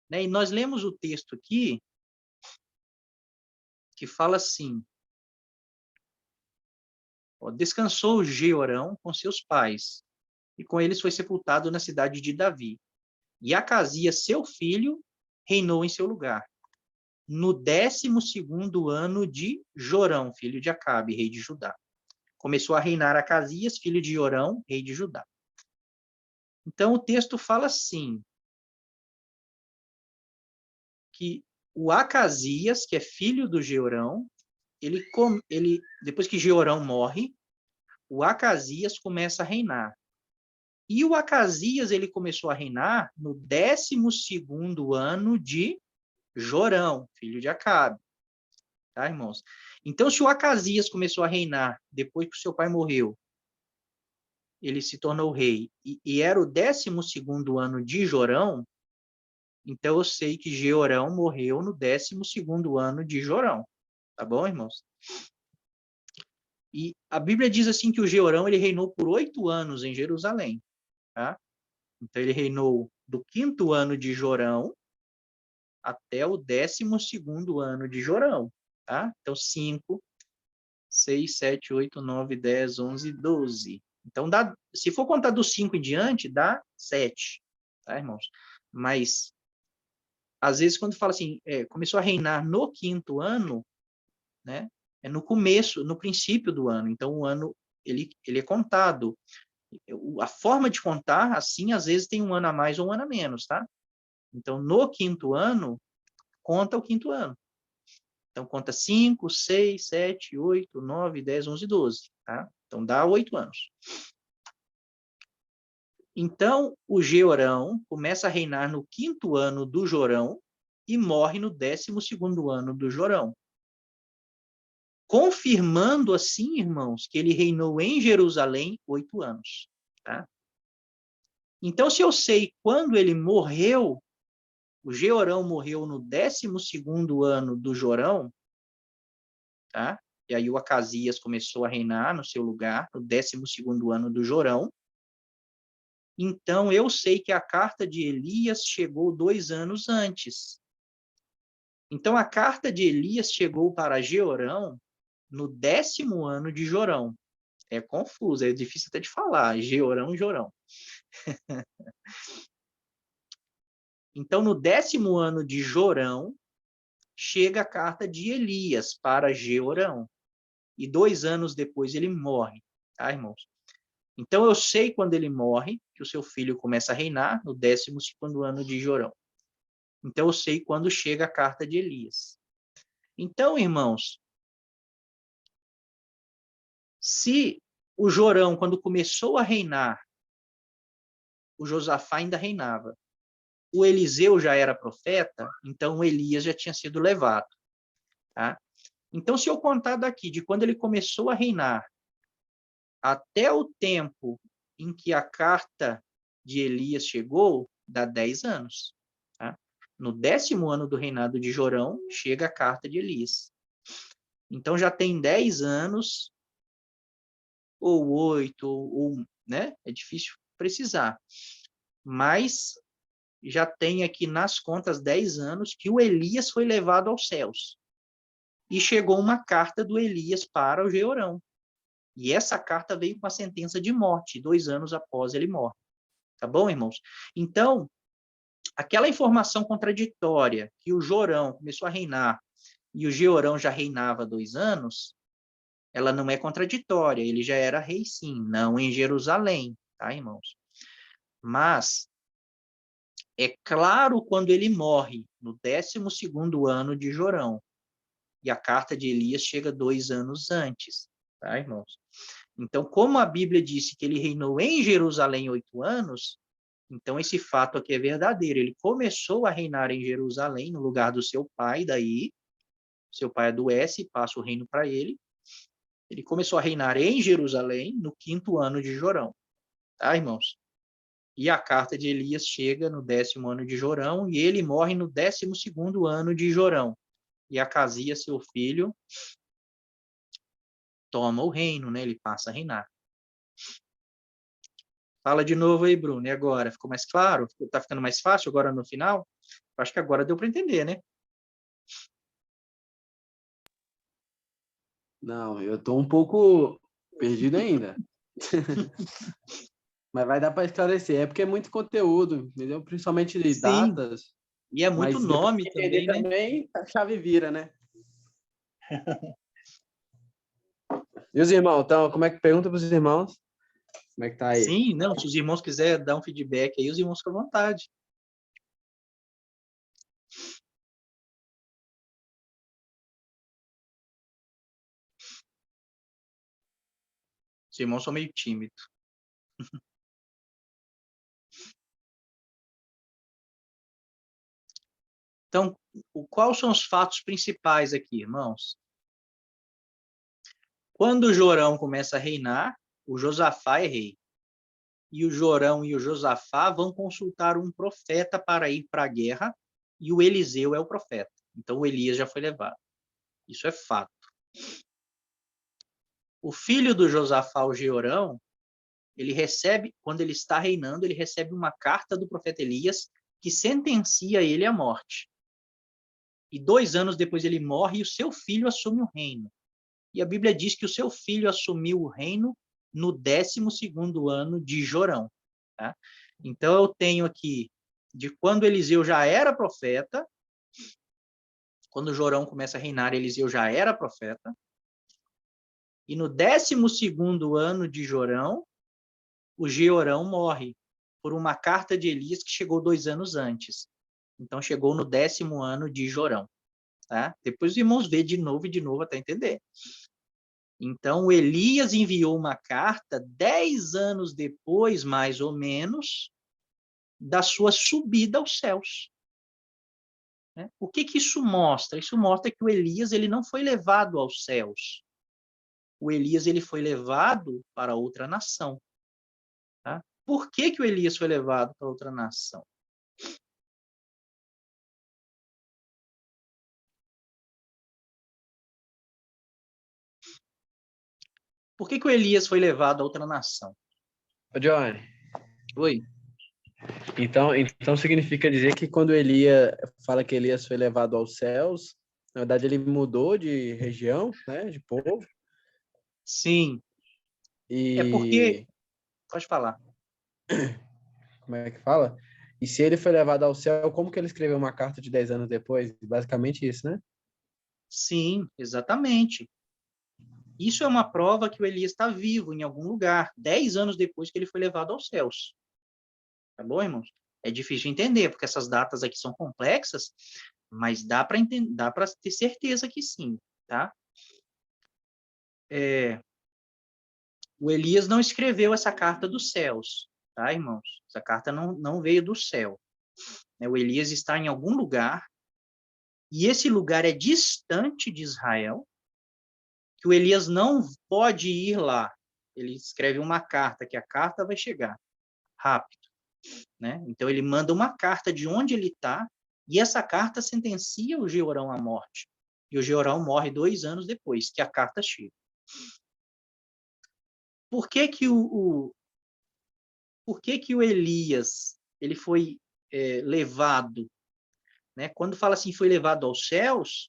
né? E nós lemos o texto aqui, que fala assim, ó, descansou Jeorão com seus pais, e com eles foi sepultado na cidade de Davi. E Acasias, seu filho, reinou em seu lugar, no 12º ano de Jorão, filho de Acabe, rei de Judá. Começou a reinar Acasias, filho de Jorão, rei de Judá. Então, o texto fala assim, que o Acasias, que é filho do Jeorão, depois que Jeorão morre, o Acasias começa a reinar. E o Acasias, ele começou a reinar no 12º ano de Jorão, filho de Acabe. Tá, irmãos? Então, se o Acasias começou a reinar depois que o seu pai morreu, ele se tornou rei, e era o 12º ano de Jorão, então eu sei que Jeorão morreu no 12º ano de Jorão. Tá bom, irmãos? E a Bíblia diz assim que o Jeorão ele reinou por 8 anos em Jerusalém. Tá? Então ele reinou do 5º ano de Jorão até o 12º ano de Jorão. Tá? Então 5, 6, 7, 8, 9, 10, 11, 12. Então, se for contar dos 5 em diante, dá 7, tá, irmãos? Mas, às vezes, quando fala assim, começou a reinar no 5º ano, né? É no começo, no princípio do ano. Então, o ano, ele é contado. A forma de contar, assim, às vezes tem um ano a mais ou um ano a menos, tá? Então, no 5º ano, conta o 5º ano. Então, conta 5, 6, 7, 8, 9, 10, 11, 12, tá? Então, dá 8 anos. Então, o Jeorão começa a reinar no 5º ano do Jorão e morre no 12º ano do Jorão. Confirmando assim, irmãos, que ele reinou em Jerusalém 8 anos. Tá? Então, se eu sei quando ele morreu, o Jeorão morreu no 12º ano do Jorão, tá? E aí o Acasias começou a reinar no seu lugar, no 12º ano do Jorão. Então, eu sei que a carta de Elias chegou 2 anos antes. Então, a carta de Elias chegou para Jeorão no 10º ano de Jorão. É confuso, é difícil até de falar, Jeorão, Jorão. Então, no 10º ano de Jorão, chega a carta de Elias para Jeorão. E 2 anos depois ele morre, tá, irmãos? Então, eu sei quando ele morre, que o seu filho começa a reinar, no 12º ano de Jorão. Então, eu sei quando chega a carta de Elias. Então, irmãos, se o Jorão, quando começou a reinar, o Josafá ainda reinava, o Eliseu já era profeta, então o Elias já tinha sido levado. Tá? Então, se eu contar daqui, de quando ele começou a reinar, até o tempo em que a carta de Elias chegou, dá 10 anos. Tá? No 10º ano do reinado de Jorão, chega a carta de Elias. Então, já tem 10 anos, ou 8, ou, né? É difícil precisar. Mas já tem aqui nas contas 10 anos que o Elias foi levado aos céus. E chegou uma carta do Elias para o Jeorão. E essa carta veio com a sentença de morte, 2 anos após ele morre. Tá bom, irmãos? Então, aquela informação contraditória que o Jorão começou a reinar e o Jeorão já reinava 2 anos, ela não é contraditória, ele já era rei sim, não em Jerusalém, tá, irmãos? Mas é claro quando ele morre, no 12º ano de Jorão, e a carta de Elias chega 2 anos antes, tá, irmãos? Então, como a Bíblia disse que ele reinou em Jerusalém 8 anos, então esse fato aqui é verdadeiro. Ele começou a reinar em Jerusalém, no lugar do seu pai, daí, seu pai adoece, passa o reino para ele. Ele começou a reinar em Jerusalém no 5º ano de Jorão, tá, irmãos? E a carta de Elias chega no 10º ano de Jorão, e ele morre no 12º ano de Jorão. E Acasias, seu filho, toma o reino, né? Ele passa a reinar. Fala de novo aí, Bruno. E agora? Ficou mais claro? Tá ficando mais fácil agora no final? Acho que agora deu para entender, né? Não, eu tô um pouco perdido ainda. Mas vai dar para esclarecer. É porque é muito conteúdo, entendeu? Principalmente de Sim. datas. E é muito Mas depois nome que entender também, né? também, a chave vira, né? E os irmãos? Então, como é que pergunta para os irmãos? Como é que tá aí? Sim, não. Se os irmãos quiserem dar um feedback aí, os irmãos ficam à vontade. Os irmãos são meio tímidos. Então, quais são os fatos principais aqui, irmãos? Quando o Jorão começa a reinar, o Josafá é rei. E o Jorão e o Josafá vão consultar um profeta para ir para a guerra, e o Eliseu é o profeta. Então, o Elias já foi levado. Isso é fato. O filho do Josafá, o Jeorão, ele recebe, quando ele está reinando, ele recebe uma carta do profeta Elias que sentencia ele à morte. E 2 anos depois ele morre e o seu filho assume o reino. E a Bíblia diz que o seu filho assumiu o reino no 12º ano de Jorão. Tá? Então, eu tenho aqui de quando Eliseu já era profeta, quando Jorão começa a reinar, Eliseu já era profeta, e no 12º ano de Jorão, o Jeorão morre por uma carta de Elias que chegou 2 anos antes. Então, chegou no 10º ano de Jorão. Tá? Depois os irmãos vê de novo e de novo até entender. Então, Elias enviou uma carta 10 anos depois, mais ou menos, da sua subida aos céus. Né? O que isso mostra? Isso mostra que o Elias ele não foi levado aos céus. O Elias ele foi levado para outra nação. Tá? Por que o Elias foi levado para outra nação? Por que o Elias foi levado a outra nação? Ô, Johnny, Oi? então significa dizer que quando Elias fala que Elias foi levado aos céus, na verdade ele mudou de região, né, de povo, Sim. É porque... e Pode falar. como é que fala? E se ele foi levado ao céu, como que ele escreveu uma carta de 10 anos depois? Basicamente isso, né? Sim, exatamente. Isso é uma prova que o Elias está vivo em algum lugar, 10 anos depois que ele foi levado aos céus. Tá bom, irmãos? É difícil entender, porque essas datas aqui são complexas, mas dá para ter certeza que sim, tá? O Elias não escreveu essa carta dos céus, tá, irmãos? Essa carta não veio do céu. O Elias está em algum lugar, e esse lugar é distante de Israel, que o Elias não pode ir lá. Ele escreve uma carta, que a carta vai chegar rápido, né? Então ele manda uma carta de onde ele está, e essa carta sentencia o Jeorão à morte. E o Jeorão morre 2 anos depois que a carta chega. Por que o Elias ele foi levado? Né? Quando fala assim, foi levado aos céus,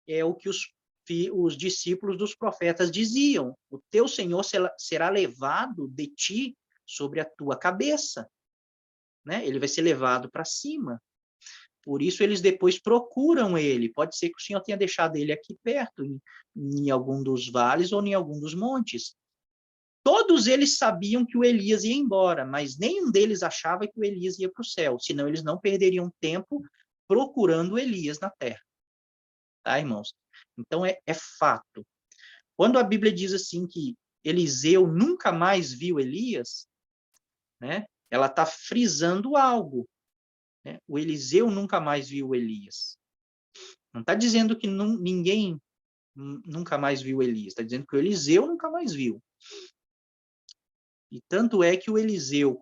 é o que os discípulos dos profetas diziam: o teu Senhor será levado de ti sobre a tua cabeça, né? Ele vai ser levado para cima. Por isso eles depois procuram ele. Pode ser que o Senhor tenha deixado ele aqui perto, em algum dos vales ou em algum dos montes. Todos eles sabiam que o Elias ia embora, mas nenhum deles achava que o Elias ia para o céu, senão eles não perderiam tempo procurando o Elias na terra. Tá, irmãos? Então é fato. Quando a Bíblia diz assim que Eliseu nunca mais viu Elias, né? Ela está frisando algo. Né? O Eliseu nunca mais viu Elias. Não está dizendo que ninguém nunca mais viu Elias. Está dizendo que o Eliseu nunca mais viu. E tanto é que o Eliseu,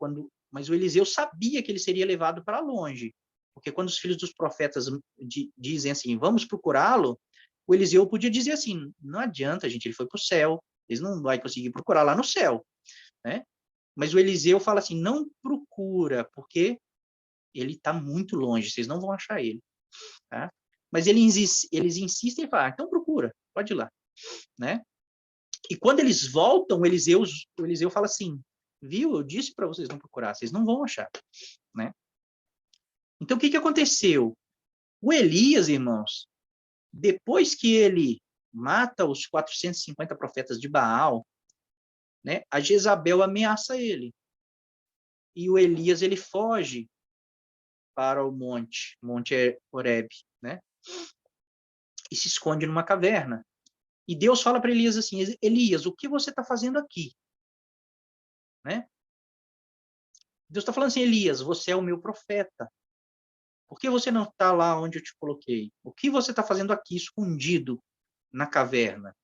mas o Eliseu sabia que ele seria levado para longe. Porque quando os filhos dos profetas dizem assim, vamos procurá-lo, o Eliseu podia dizer assim, não adianta, gente, ele foi para o céu, eles não vão conseguir procurar lá no céu. Né? Mas o Eliseu fala assim, não procura, porque ele está muito longe, vocês não vão achar ele. Tá? Mas eles insistem e falam, então procura, pode ir lá. Né? E quando eles voltam, o Eliseu fala assim, viu, eu disse para vocês não procurar, vocês não vão achar. Né? Então, o que aconteceu? O Elias, irmãos, depois que ele mata os 450 profetas de Baal, né, a Jezabel ameaça ele. E o Elias, ele foge para o Monte Horebe, né? E se esconde numa caverna. E Deus fala para Elias assim, Elias, o que você está fazendo aqui? Né? Deus está falando assim, Elias, você é o meu profeta. Por que você não está lá onde eu te coloquei? O que você está fazendo aqui, escondido na caverna?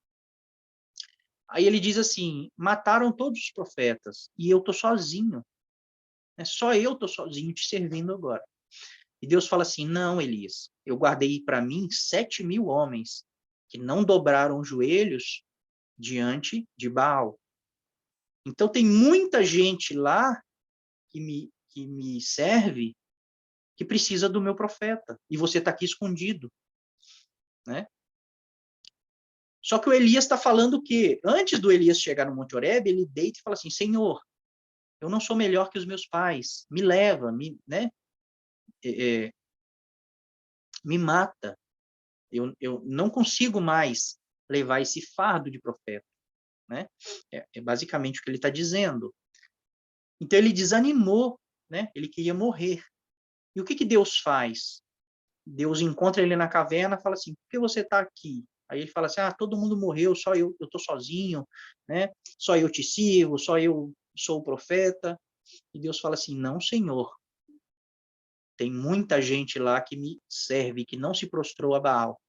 Aí ele diz assim, mataram todos os profetas e eu estou sozinho. Só eu estou sozinho te servindo agora. E Deus fala assim, não, Elias, eu guardei para mim 7.000 homens que não dobraram os joelhos diante de Baal. Então tem muita gente lá que me serve que precisa do meu profeta. E você está aqui escondido. Né? Só que o Elias está falando que, antes do Elias chegar no Monte Horebe, ele deita e fala assim, Senhor, eu não sou melhor que os meus pais, me leva, né? Me mata. Eu não consigo mais levar esse fardo de profeta. Né? É basicamente o que ele está dizendo. Então ele desanimou, né? Ele queria morrer. E o que Deus faz? Deus encontra ele na caverna e fala assim, por que você está aqui? Aí ele fala assim, todo mundo morreu, só eu estou sozinho, né? Só eu te sirvo, só eu sou o profeta. E Deus fala assim, não, Senhor. Tem muita gente lá que me serve, que não se prostrou a Baal.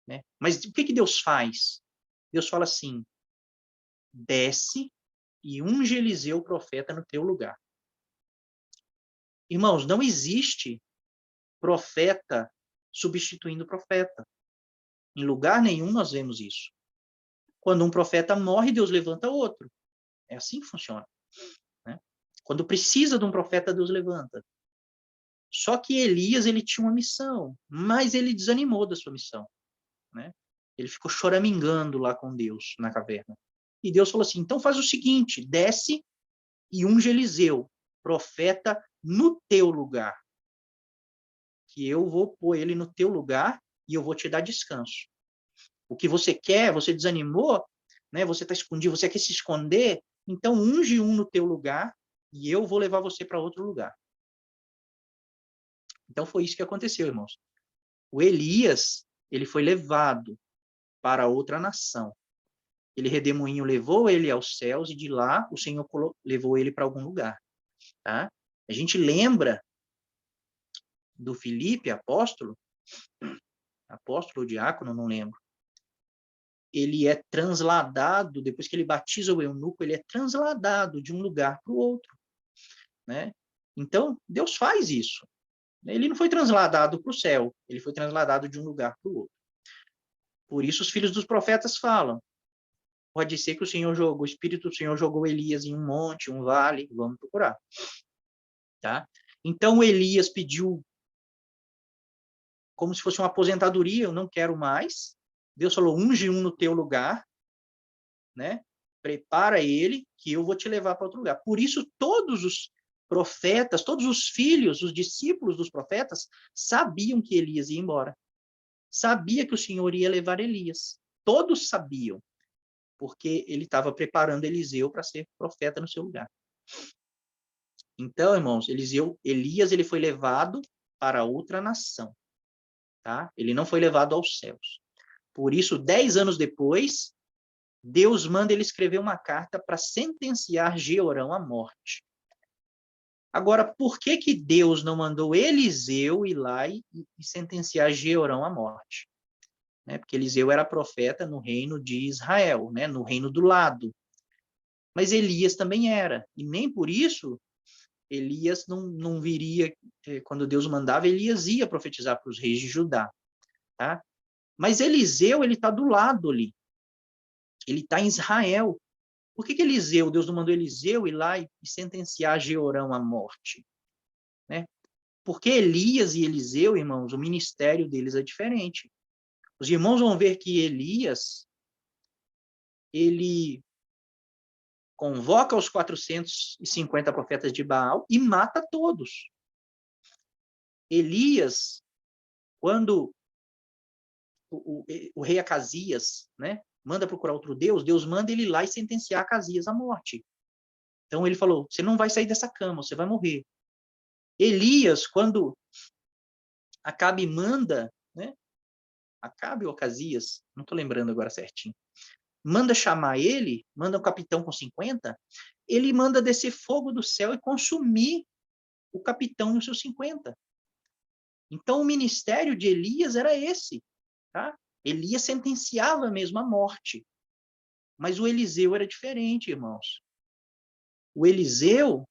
Né? Mas o que Deus faz? Deus fala assim, desce e unge Eliseu, profeta, no teu lugar. Irmãos, não existe profeta substituindo profeta. Em lugar nenhum nós vemos isso. Quando um profeta morre, Deus levanta outro. É assim que funciona. Né? Quando precisa de um profeta, Deus levanta. Só que Elias, ele tinha uma missão, mas ele desanimou da sua missão. Né? Ele ficou choramingando lá com Deus, na caverna. E Deus falou assim, então faz o seguinte, desce e unge Eliseu, profeta, no teu lugar. Que eu vou pôr ele no teu lugar e eu vou te dar descanso. O que você quer, você desanimou, né? Você está escondido, você quer se esconder, então unge um no teu lugar e eu vou levar você para outro lugar. Então foi isso que aconteceu, irmãos. O Elias, ele foi levado para outra nação. Ele redemoinho levou ele aos céus e de lá o Senhor levou ele para algum lugar. Tá? A gente lembra do Filipe, apóstolo ou diácono, não lembro. Ele é transladado, depois que ele batiza o eunuco, ele é transladado de um lugar para o outro. Né? Então, Deus faz isso. Ele não foi transladado para o céu, ele foi transladado de um lugar para o outro. Por isso os filhos dos profetas falam, pode ser que o Espírito do Senhor jogou Elias em um monte, um vale, vamos procurar. Tá? Então Elias pediu como se fosse uma aposentadoria, eu não quero mais. Deus falou, unge um no teu lugar, né? Prepara ele, que eu vou te levar para outro lugar. Por isso todos os profetas, todos os filhos, os discípulos dos profetas, sabiam que Elias ia embora. Sabia que o Senhor ia levar Elias. Todos sabiam, porque ele estava preparando Eliseu para ser profeta no seu lugar. Então, irmãos, Elias ele foi levado para outra nação. Tá? Ele não foi levado aos céus. Por isso, 10 anos depois, Deus manda ele escrever uma carta para sentenciar Jeorão à morte. Agora, por que Deus não mandou Eliseu ir lá e sentenciar Jeorão à morte? Né? Porque Eliseu era profeta no reino de Israel, né? No reino do lado. Mas Elias também era. E nem por isso Elias não viria, quando Deus mandava, Elias ia profetizar para os reis de Judá. Tá? Mas Eliseu, ele está do lado ali. Ele está em Israel. Por que Deus não mandou Eliseu ir lá e sentenciar Jeorão à morte? Né? Porque Elias e Eliseu, irmãos, o ministério deles é diferente. Os irmãos vão ver que Elias, ele convoca os 450 profetas de Baal e mata todos. Elias, quando o rei Acasias, né, manda procurar outro Deus, Deus manda ele ir lá e sentenciar Acasias à morte. Então ele falou, você não vai sair dessa cama, você vai morrer. Elias, quando Acabe manda, né, Acabe ou Acasias, não estou lembrando agora certinho, manda chamar ele, manda um capitão com 50, ele manda descer fogo do céu e consumir o capitão e os seus 50. Então o ministério de Elias era esse. Tá? Elias sentenciava mesmo a morte. Mas o Eliseu era diferente, irmãos. O Eliseu,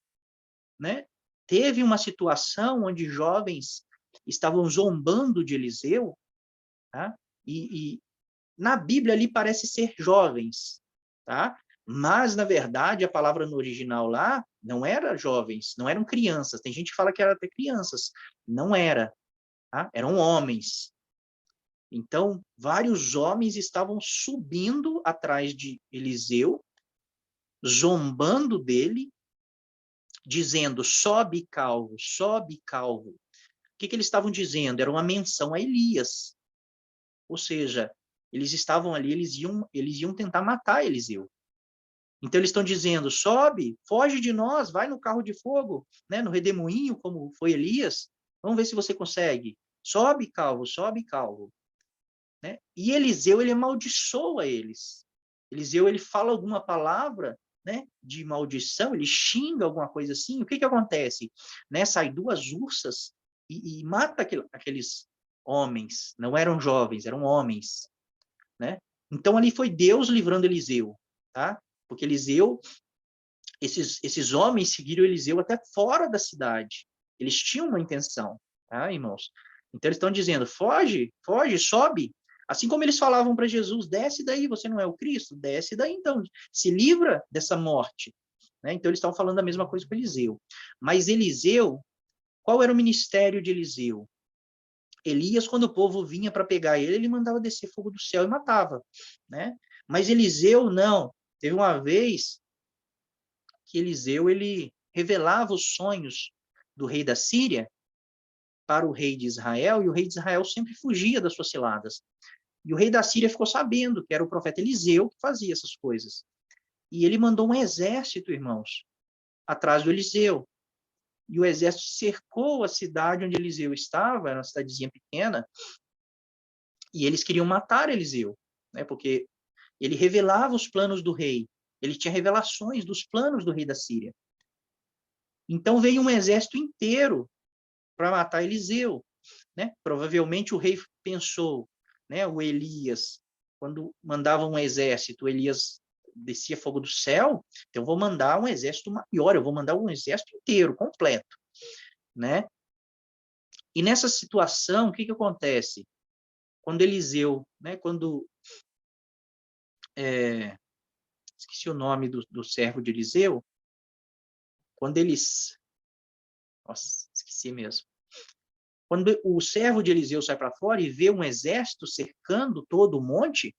né, teve uma situação onde jovens estavam zombando de Eliseu, tá? E na Bíblia ali parece ser jovens, tá? Mas, na verdade, a palavra no original lá não era jovens, não eram crianças. Tem gente que fala que era até crianças. Não era. Tá? Eram homens. Então, vários homens estavam subindo atrás de Eliseu, zombando dele, dizendo, sobe calvo, sobe calvo. O que eles estavam dizendo? Era uma menção a Elias. Ou seja, eles estavam ali, eles iam tentar matar Eliseu. Então eles estão dizendo, sobe, foge de nós, vai no carro de fogo, né, no redemoinho, como foi Elias. Vamos ver se você consegue. Sobe calvo, sobe calvo. né? E Eliseu, ele amaldiçoa eles. Eliseu, ele fala alguma palavra, né, de maldição, ele xinga alguma coisa assim. O que acontece? Né, sai duas ursas e mata aqueles homens. Não eram jovens, eram homens, né? Então, ali foi Deus livrando Eliseu, tá? Porque Eliseu, esses homens seguiram Eliseu até fora da cidade. Eles tinham uma intenção, tá, irmãos? Então, eles estão dizendo, foge, foge, sobe. Assim como eles falavam para Jesus, desce daí, você não é o Cristo? Desce daí, então, se livra dessa morte. Né? Então, eles estão falando a mesma coisa com Eliseu. Mas Eliseu, qual era o ministério de Eliseu? Elias, quando o povo vinha para pegar ele, ele mandava descer fogo do céu e matava, né? Mas Eliseu, não. Teve uma vez que Eliseu, ele revelava os sonhos do rei da Síria para o rei de Israel, e o rei de Israel sempre fugia das suas ciladas. E o rei da Síria ficou sabendo que era o profeta Eliseu que fazia essas coisas. E ele mandou um exército, irmãos, atrás do Eliseu. E o exército cercou a cidade onde Eliseu estava, era uma cidadezinha pequena, e eles queriam matar Eliseu, né? Porque ele revelava os planos do rei, ele tinha revelações dos planos do rei da Síria. Então veio um exército inteiro para matar Eliseu, né? Provavelmente o rei pensou, né? O Elias, quando mandava um exército, Elias descia fogo do céu, então eu vou mandar um exército maior, eu vou mandar um exército inteiro, completo, né? E nessa situação, o que acontece? Quando Eliseu, né? Esqueci o nome do servo de Eliseu, quando eles, nossa, esqueci mesmo. Quando o servo de Eliseu sai para fora e vê um exército cercando todo o monte,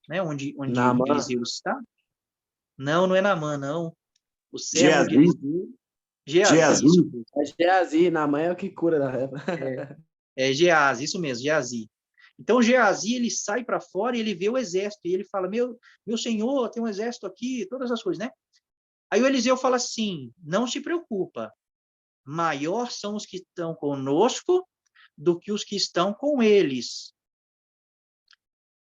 né, onde Naamã. Eliseu está, não é Naamã, não. O servo de Geazi, Eliseu, Geazi, Geazi, isso mesmo. É Geazi, Naamã é o que cura da raiva. É Geazi, isso mesmo, Geazi. Então, Geazi, ele sai para fora e ele vê o exército, e ele fala, meu senhor, tem um exército aqui, todas as coisas, né? Aí o Eliseu fala assim, não se preocupa, maior são os que estão conosco do que os que estão com eles.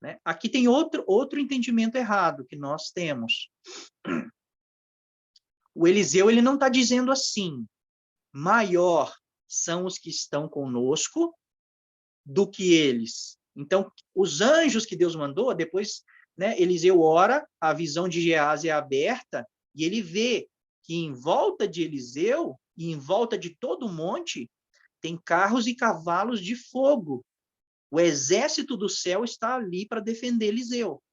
Né? Aqui tem outro entendimento errado que nós temos. O Eliseu, ele não está dizendo assim, maior são os que estão conosco do que eles. Então, os anjos que Deus mandou, depois, né, Eliseu ora, a visão de Geazi é aberta, e ele vê que em volta de Eliseu, e em volta de todo o monte, tem carros e cavalos de fogo. O exército do céu está ali para defender Eliseu.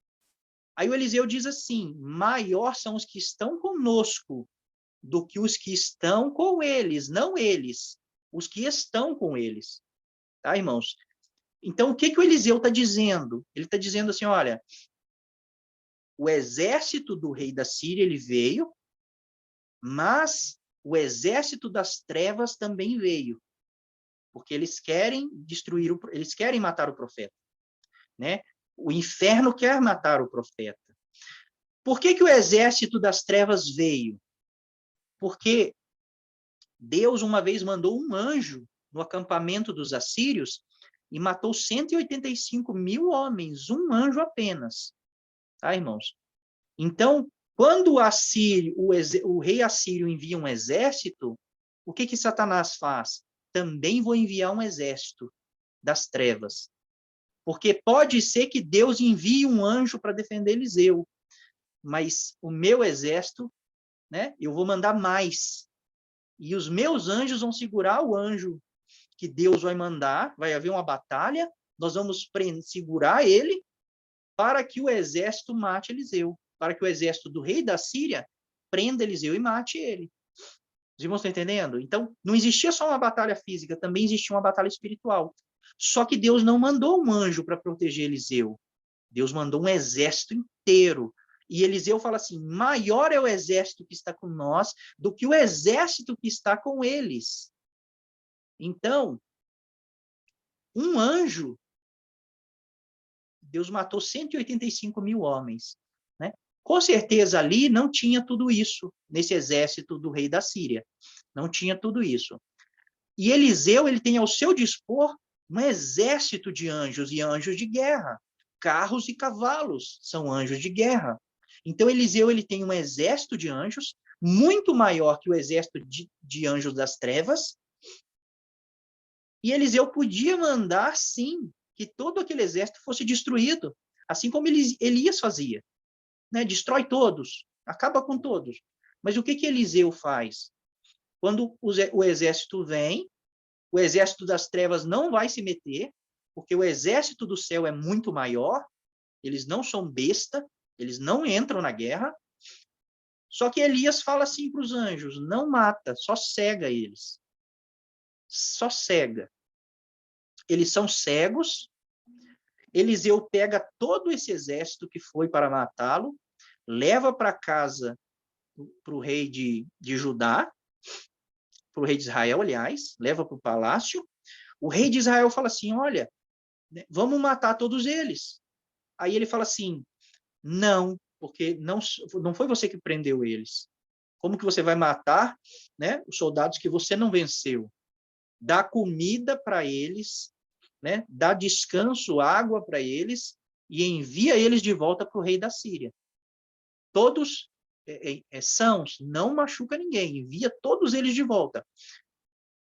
Aí o Eliseu diz assim, maior são os que estão conosco do que os que estão com eles, não eles, os que estão com eles. Tá, irmãos? Então, o que o Eliseu está dizendo? Ele está dizendo assim, olha, o exército do rei da Síria, ele veio, mas o exército das trevas também veio, porque eles querem destruir, eles querem matar o profeta, né? O inferno quer matar o profeta. Por que o exército das trevas veio? Porque Deus uma vez mandou um anjo no acampamento dos assírios e matou 185 mil homens, um anjo apenas. Tá, irmãos? Então, quando o rei assírio envia um exército, o que Satanás faz? Também vou enviar um exército das trevas. Porque pode ser que Deus envie um anjo para defender Eliseu, mas o meu exército, né, eu vou mandar mais. E os meus anjos vão segurar o anjo que Deus vai mandar, vai haver uma batalha, nós vamos segurar ele para que o exército mate Eliseu, para que o exército do rei da Síria prenda Eliseu e mate ele. Os irmãos estão entendendo? Então, não existia só uma batalha física, também existia uma batalha espiritual. Só que Deus não mandou um anjo para proteger Eliseu. Deus mandou um exército inteiro. E Eliseu fala assim, maior é o exército que está com nós do que o exército que está com eles. Então, um anjo, Deus matou 185 mil homens. Né? Com certeza ali não tinha tudo isso, nesse exército do rei da Síria. Não tinha tudo isso. E Eliseu, ele tem ao seu dispor um exército de anjos e anjos de guerra. carros e cavalos, são anjos de guerra. Então, Eliseu ele tem um exército de anjos, muito maior que o exército de anjos das trevas, e Eliseu podia mandar, sim, que todo aquele exército fosse destruído, assim como Elias fazia, né? Destrói todos, acaba com todos. Mas o que Eliseu faz? Quando o exército vem, o exército das trevas não vai se meter, porque o exército do céu é muito maior, eles não são besta, eles não entram na guerra. Só que Elias fala assim para os anjos: não mata, só cega eles. Só cega. Eles são cegos. Eliseu pega todo esse exército que foi para matá-lo, leva para casa para o rei de Judá, para o rei de Israel, aliás, leva para o palácio. O rei de Israel fala assim: olha, vamos matar todos eles. Aí ele fala assim: não, porque não foi você que prendeu eles. Como que você vai matar, né, os soldados que você não venceu? Dá comida para eles, né, dá descanso, água para eles e envia eles de volta para o rei da Síria. Todos sãos, não machuca ninguém, envia todos eles de volta.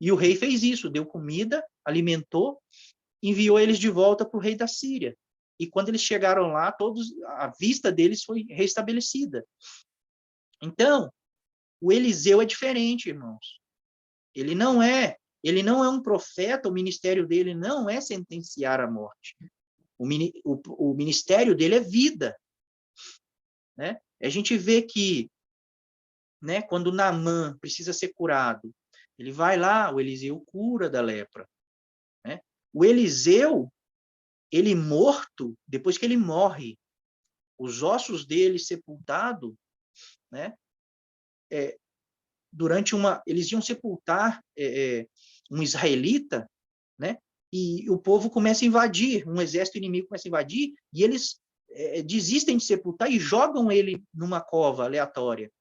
E o rei fez isso, deu comida, alimentou, enviou eles de volta para o rei da Síria. E quando eles chegaram lá, a vista deles foi restabelecida. Então, o Eliseu é diferente, irmãos. Ele não é um profeta, o ministério dele não é sentenciar a morte. O ministério dele é vida. Né? A gente vê que, né, quando Naamã precisa ser curado, ele vai lá, o Eliseu cura da lepra. Né? O Eliseu, ele morto, depois que ele morre, os ossos dele sepultados, né, eles iam sepultar um israelita, né, e o povo começa a invadir, um exército inimigo começa a invadir, e eles desistem de sepultar e jogam ele numa cova aleatória,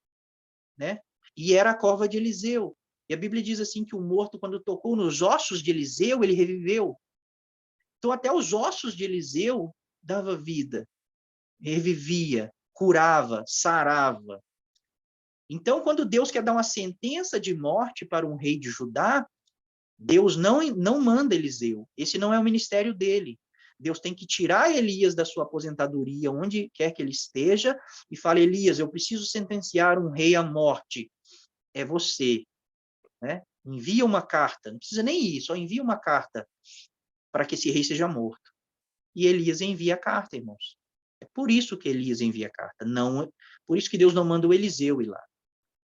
né? E era a cova de Eliseu. E a Bíblia diz assim que o morto, quando tocou nos ossos de Eliseu, ele reviveu. Então, até os ossos de Eliseu dava vida, revivia, curava, sarava. Então, quando Deus quer dar uma sentença de morte para um rei de Judá, Deus não manda Eliseu. Esse não é o ministério dele. Deus tem que tirar Elias da sua aposentadoria, onde quer que ele esteja, e fala: Elias, eu preciso sentenciar um rei à morte. É você. Né? Envia uma carta. Não precisa nem ir, só envia uma carta para que esse rei seja morto. E Elias envia a carta, irmãos. É por isso que Elias envia a carta. Não, por isso que Deus não manda o Eliseu ir lá.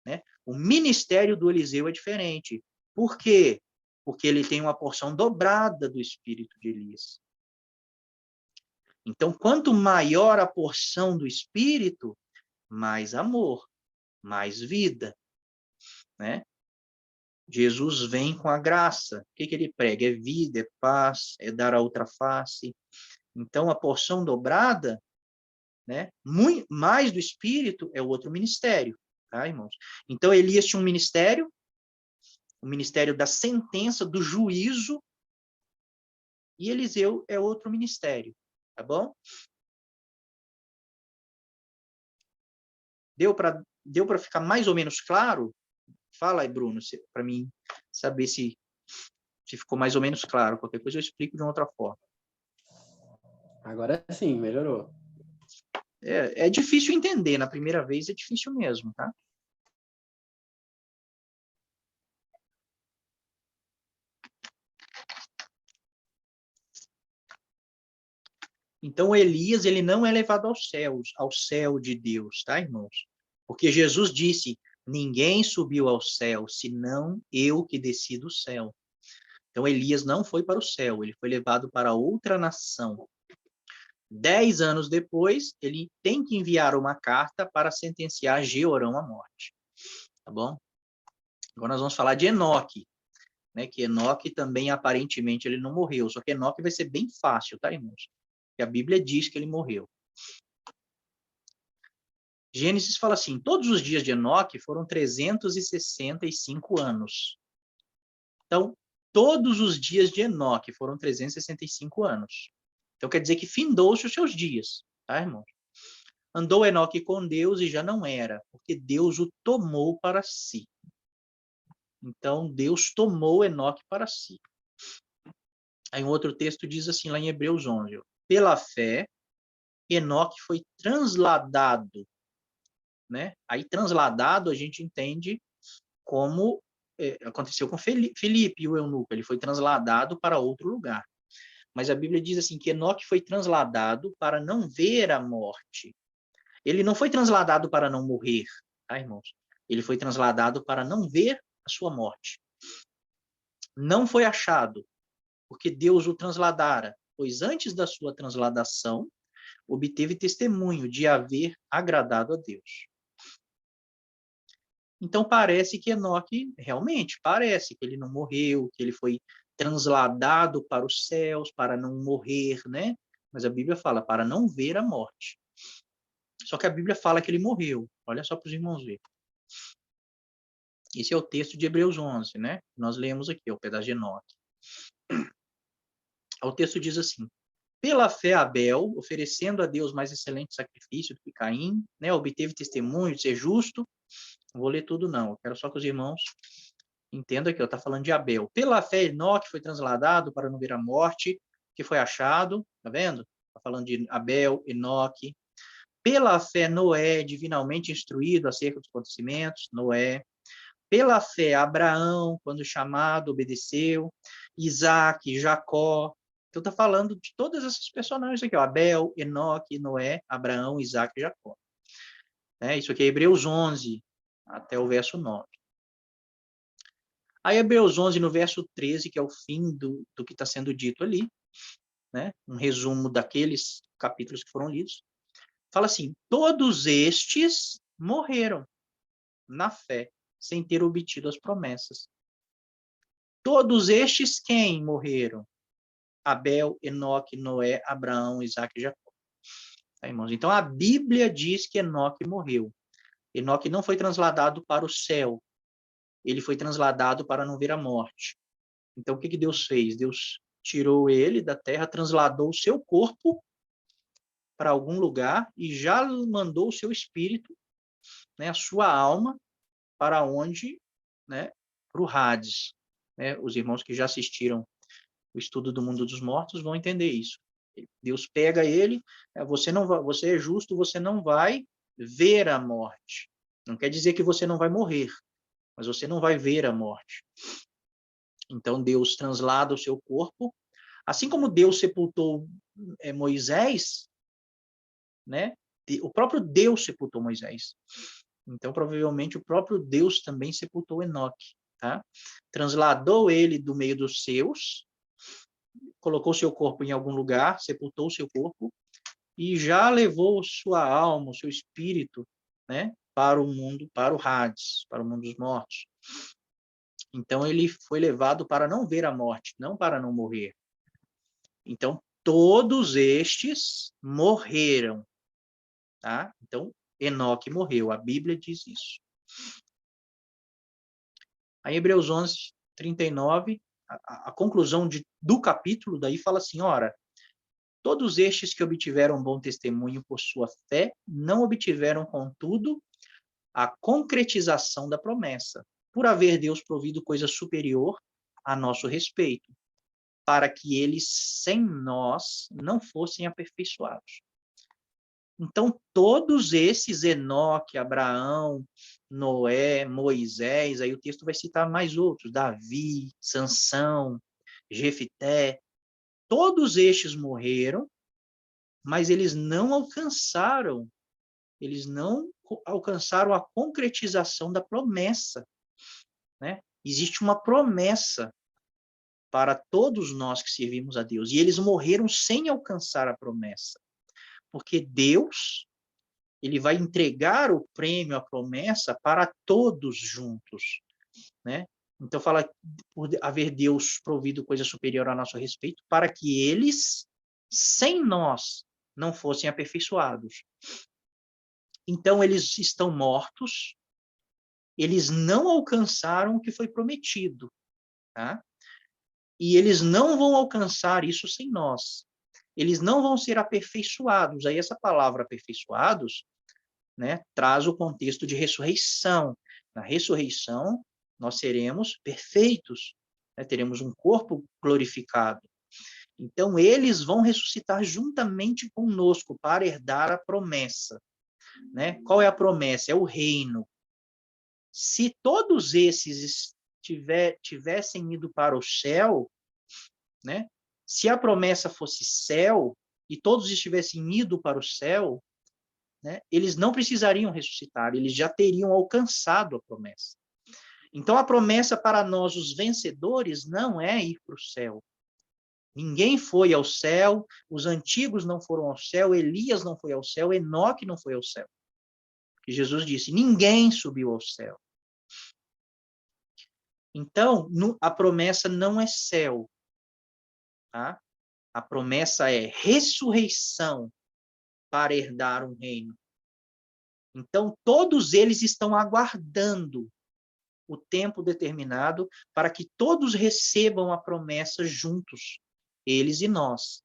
Né? O ministério do Eliseu é diferente. Por quê? Porque ele tem uma porção dobrada do espírito de Elias. Então, quanto maior a porção do espírito, mais amor, mais vida. Né? Jesus vem com a graça. O que ele prega? É vida, é paz, é dar a outra face. Então, a porção dobrada, né, muito mais do espírito, é o outro ministério. Tá, irmãos? Então, Elias tinha um ministério, o ministério da sentença, do juízo, e Eliseu é outro ministério, tá bom? Deu para ficar mais ou menos claro? Fala aí, Bruno, para mim saber se ficou mais ou menos claro. Qualquer coisa eu explico de uma outra forma. Agora sim, melhorou. É difícil entender, na primeira vez é difícil mesmo, tá? Então, Elias, ele não é levado aos céus, ao céu de Deus, tá, irmãos? Porque Jesus disse: ninguém subiu ao céu, senão eu que desci do céu. Então, Elias não foi para o céu, ele foi levado para outra nação. 10 anos depois, ele tem que enviar uma carta para sentenciar Jeorão à morte. Tá bom? Agora nós vamos falar de Enoque, né? Que Enoque também, aparentemente, ele não morreu. Só que Enoque vai ser bem fácil, tá, irmãos? Porque a Bíblia diz que ele morreu. Gênesis fala assim: todos os dias de Enoque foram 365 anos. Então, todos os dias de Enoque foram 365 anos. Então quer dizer que findou-se os seus dias, tá, irmãos? Andou Enoque com Deus e já não era, porque Deus o tomou para si. Então Deus tomou Enoque para si. Aí um outro texto diz assim, lá em Hebreus 11, pela fé, Enoque foi transladado, né? Aí transladado a gente entende como aconteceu com Filipe, o eunuco, ele foi transladado para outro lugar. Mas a Bíblia diz assim que Enoque foi transladado para não ver a morte. Ele não foi transladado para não morrer, tá, irmãos? Ele foi transladado para não ver a sua morte. Não foi achado, porque Deus o transladara, pois antes da sua transladação, obteve testemunho de haver agradado a Deus. Então parece que Enoque, realmente, parece que ele não morreu, que ele foi transladado para os céus, para não morrer, né? Mas a Bíblia fala, para não ver a morte. Só que a Bíblia fala que ele morreu. Olha só para os irmãos verem. Esse é o texto de Hebreus 11, né? Nós lemos aqui, o pedaço de Enoque. O texto diz assim, pela fé Abel, oferecendo a Deus mais excelente sacrifício do que Caim, né? Obteve testemunho de ser justo. Não vou ler tudo, não. Eu quero só que os irmãos entendam que está falando de Abel. Pela fé, Enoque foi transladado para não ver a morte, que foi achado. Tá vendo? Está falando de Abel, Enoque. Pela fé, Noé, divinamente instruído acerca dos acontecimentos. Noé. Pela fé, Abraão, quando chamado, obedeceu. Isaac, Jacó. Então está falando de todos esses personagens aqui, ó. Abel, Enoque, Noé, Abraão, Isaac e Jacó. Isso aqui é Hebreus 11, até o verso 9. Aí Hebreus 11, no verso 13, que é o fim do que está sendo dito ali, né? Um resumo daqueles capítulos que foram lidos, fala assim, todos estes morreram na fé, sem ter obtido as promessas. Todos estes quem morreram? Abel, Enoque, Noé, Abraão, Isaac e Jacó. Tá, irmãos? Então a Bíblia diz que Enoque morreu. Enoque não foi transladado para o céu. Ele foi transladado para não ver a morte. Então o que Deus fez? Deus tirou ele da terra, transladou o seu corpo para algum lugar e já mandou o seu espírito, né, a sua alma, para onde? Né, para o Hades. Né? Os irmãos que já assistiram o estudo do mundo dos mortos vão entender isso. Deus pega ele, você não vai, você é justo, você não vai ver a morte. Não quer dizer que você não vai morrer, mas você não vai ver a morte. Então Deus translada o seu corpo, assim como Deus sepultou Moisés, né? O próprio Deus sepultou Moisés. Então provavelmente o próprio Deus também sepultou Enoque, tá? Transladou ele do meio dos seus, colocou seu corpo em algum lugar, sepultou seu corpo e já levou sua alma, seu espírito, né, para o mundo, para o Hades, para o mundo dos mortos. Então ele foi levado para não ver a morte, não para não morrer. Então todos estes morreram, tá? Então Enoque morreu, a Bíblia diz isso. Aí Hebreus 11, 39, a conclusão do capítulo daí fala assim, ora, todos estes que obtiveram bom testemunho por sua fé, não obtiveram, contudo, a concretização da promessa, por haver Deus provido coisa superior a nosso respeito, para que eles, sem nós, não fossem aperfeiçoados. Então, todos esses, Enoque, Abraão, Noé, Moisés, aí o texto vai citar mais outros, Davi, Sansão, Jefité, todos estes morreram, mas eles não alcançaram a concretização da promessa, né? Existe uma promessa para todos nós que servimos a Deus, e eles morreram sem alcançar a promessa, porque Deus, ele vai entregar o prêmio, a promessa, para todos juntos, né? Então fala, por haver Deus provido coisa superior a nosso respeito, para que eles, sem nós, não fossem aperfeiçoados. Então eles estão mortos, eles não alcançaram o que foi prometido, tá? E eles não vão alcançar isso sem nós. eles não vão ser aperfeiçoados. Aí essa palavra aperfeiçoados, né, traz o contexto de ressurreição. Na ressurreição, nós seremos perfeitos, né, teremos um corpo glorificado. Então, eles vão ressuscitar juntamente conosco para herdar a promessa. Né? Qual é a promessa? É o reino. Se todos esses tivessem ido para o céu, né? Se a promessa fosse céu, e todos estivessem ido para o céu, né? Eles não precisariam ressuscitar, eles já teriam alcançado a promessa. Então, a promessa para nós, os vencedores, não é ir para o céu. Ninguém foi ao céu, os antigos não foram ao céu, Elias não foi ao céu, Enoque não foi ao céu. Porque Jesus disse, ninguém subiu ao céu. Então, a promessa não é céu. Tá? A promessa é ressurreição para herdar um reino. Então, todos eles estão aguardando o tempo determinado para que todos recebam a promessa juntos, eles e nós.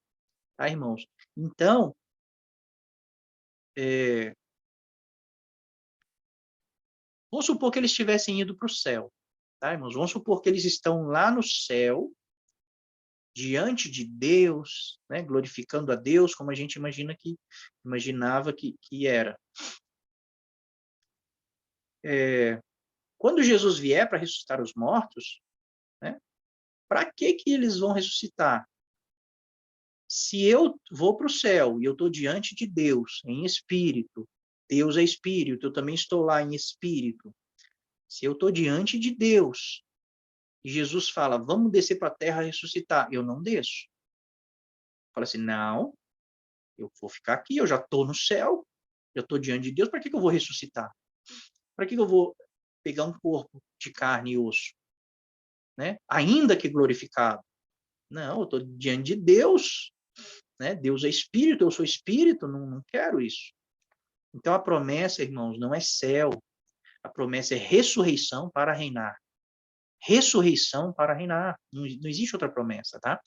Tá, irmãos? Então, vamos supor que eles tivessem ido para o céu. Tá, irmãos? Vamos supor que eles estão lá no céu, diante de Deus, né, glorificando a Deus, como a gente imaginava que era. Quando Jesus vier para ressuscitar os mortos, né, para que eles vão ressuscitar? Se eu vou para o céu e eu estou diante de Deus, em espírito, Deus é espírito, eu também estou lá em espírito. Se eu estou diante de Deus, e Jesus fala, vamos descer para a terra ressuscitar, eu não desço. Fala assim, não, eu vou ficar aqui, eu já estou no céu, eu estou diante de Deus, para que eu vou ressuscitar? Para que eu vou pegar um corpo de carne e osso? Né? Ainda que glorificado. Não, eu estou diante de Deus, né? Deus é espírito, eu sou espírito, não quero isso. Então a promessa, irmãos, não é céu, a promessa é ressurreição para reinar. Ressurreição para reinar, não existe outra promessa, tá?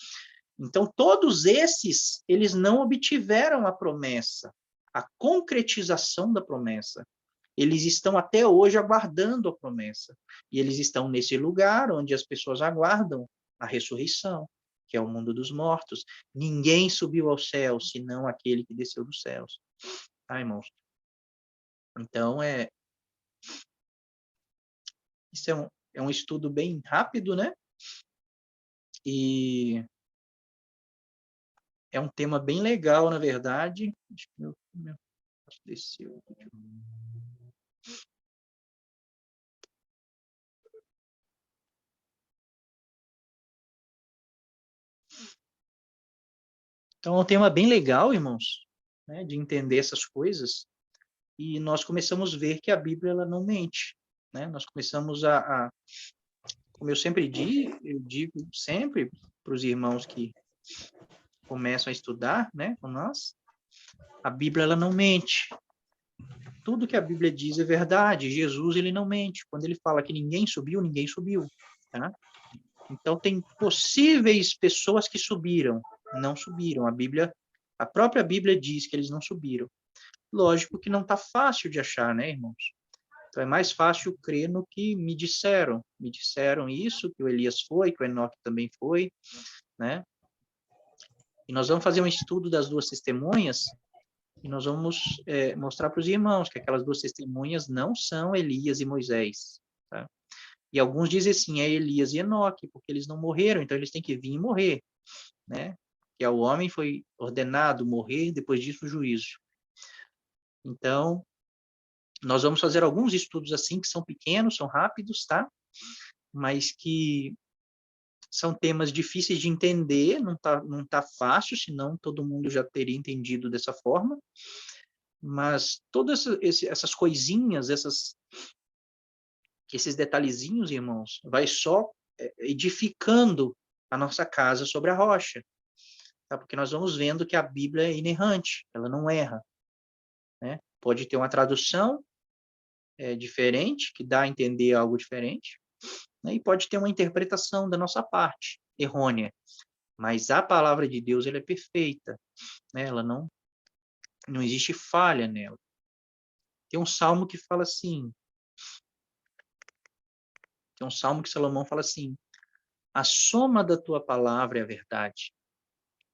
Então todos esses, eles não obtiveram a promessa, a concretização da promessa. Eles estão até hoje aguardando a promessa. E eles estão nesse lugar onde as pessoas aguardam a ressurreição, que é o mundo dos mortos. Ninguém subiu ao céu, senão aquele que desceu dos céus. Tá, irmãos? Então, isso é um estudo bem rápido, né? E é um tema bem legal, na verdade. Acho que desceu. Então, é um tema bem legal, irmãos, né, de entender essas coisas. E nós começamos a ver que a Bíblia ela não mente. Né? Nós começamos como eu sempre digo sempre para os irmãos que começam a estudar, né, com nós, a Bíblia ela não mente. Tudo que a Bíblia diz é verdade. Jesus ele não mente. Quando ele fala que ninguém subiu, ninguém subiu. Tá? Então tem possíveis pessoas que subiram, não subiram. A própria Bíblia diz que eles não subiram. Lógico que não está fácil de achar, né, irmãos? Então é mais fácil crer no que me disseram. Me disseram isso, que o Elias foi, que o Enoque também foi, né? E nós vamos fazer um estudo das duas testemunhas e nós vamos mostrar para os irmãos que aquelas duas testemunhas não são Elias e Moisés. Tá? E alguns dizem assim, é Elias e Enoque, porque eles não morreram, então eles têm que vir e morrer. Né? Que o homem foi ordenado morrer, depois disso o juízo. Então, nós vamos fazer alguns estudos assim, que são pequenos, são rápidos, tá? Mas que são temas difíceis de entender, não tá fácil, senão todo mundo já teria entendido dessa forma. Mas todas essas coisinhas, esses detalhezinhos, irmãos, vai só edificando a nossa casa sobre a rocha. Tá? Porque nós vamos vendo que a Bíblia é inerrante, ela não erra. Né? Pode ter uma tradução diferente, que dá a entender algo diferente, né? E pode ter uma interpretação da nossa parte, errônea. Mas a palavra de Deus, ela é perfeita, né? Ela não existe falha nela. Tem um salmo que fala assim, tem um salmo que Salomão fala assim: a soma da tua palavra é a verdade,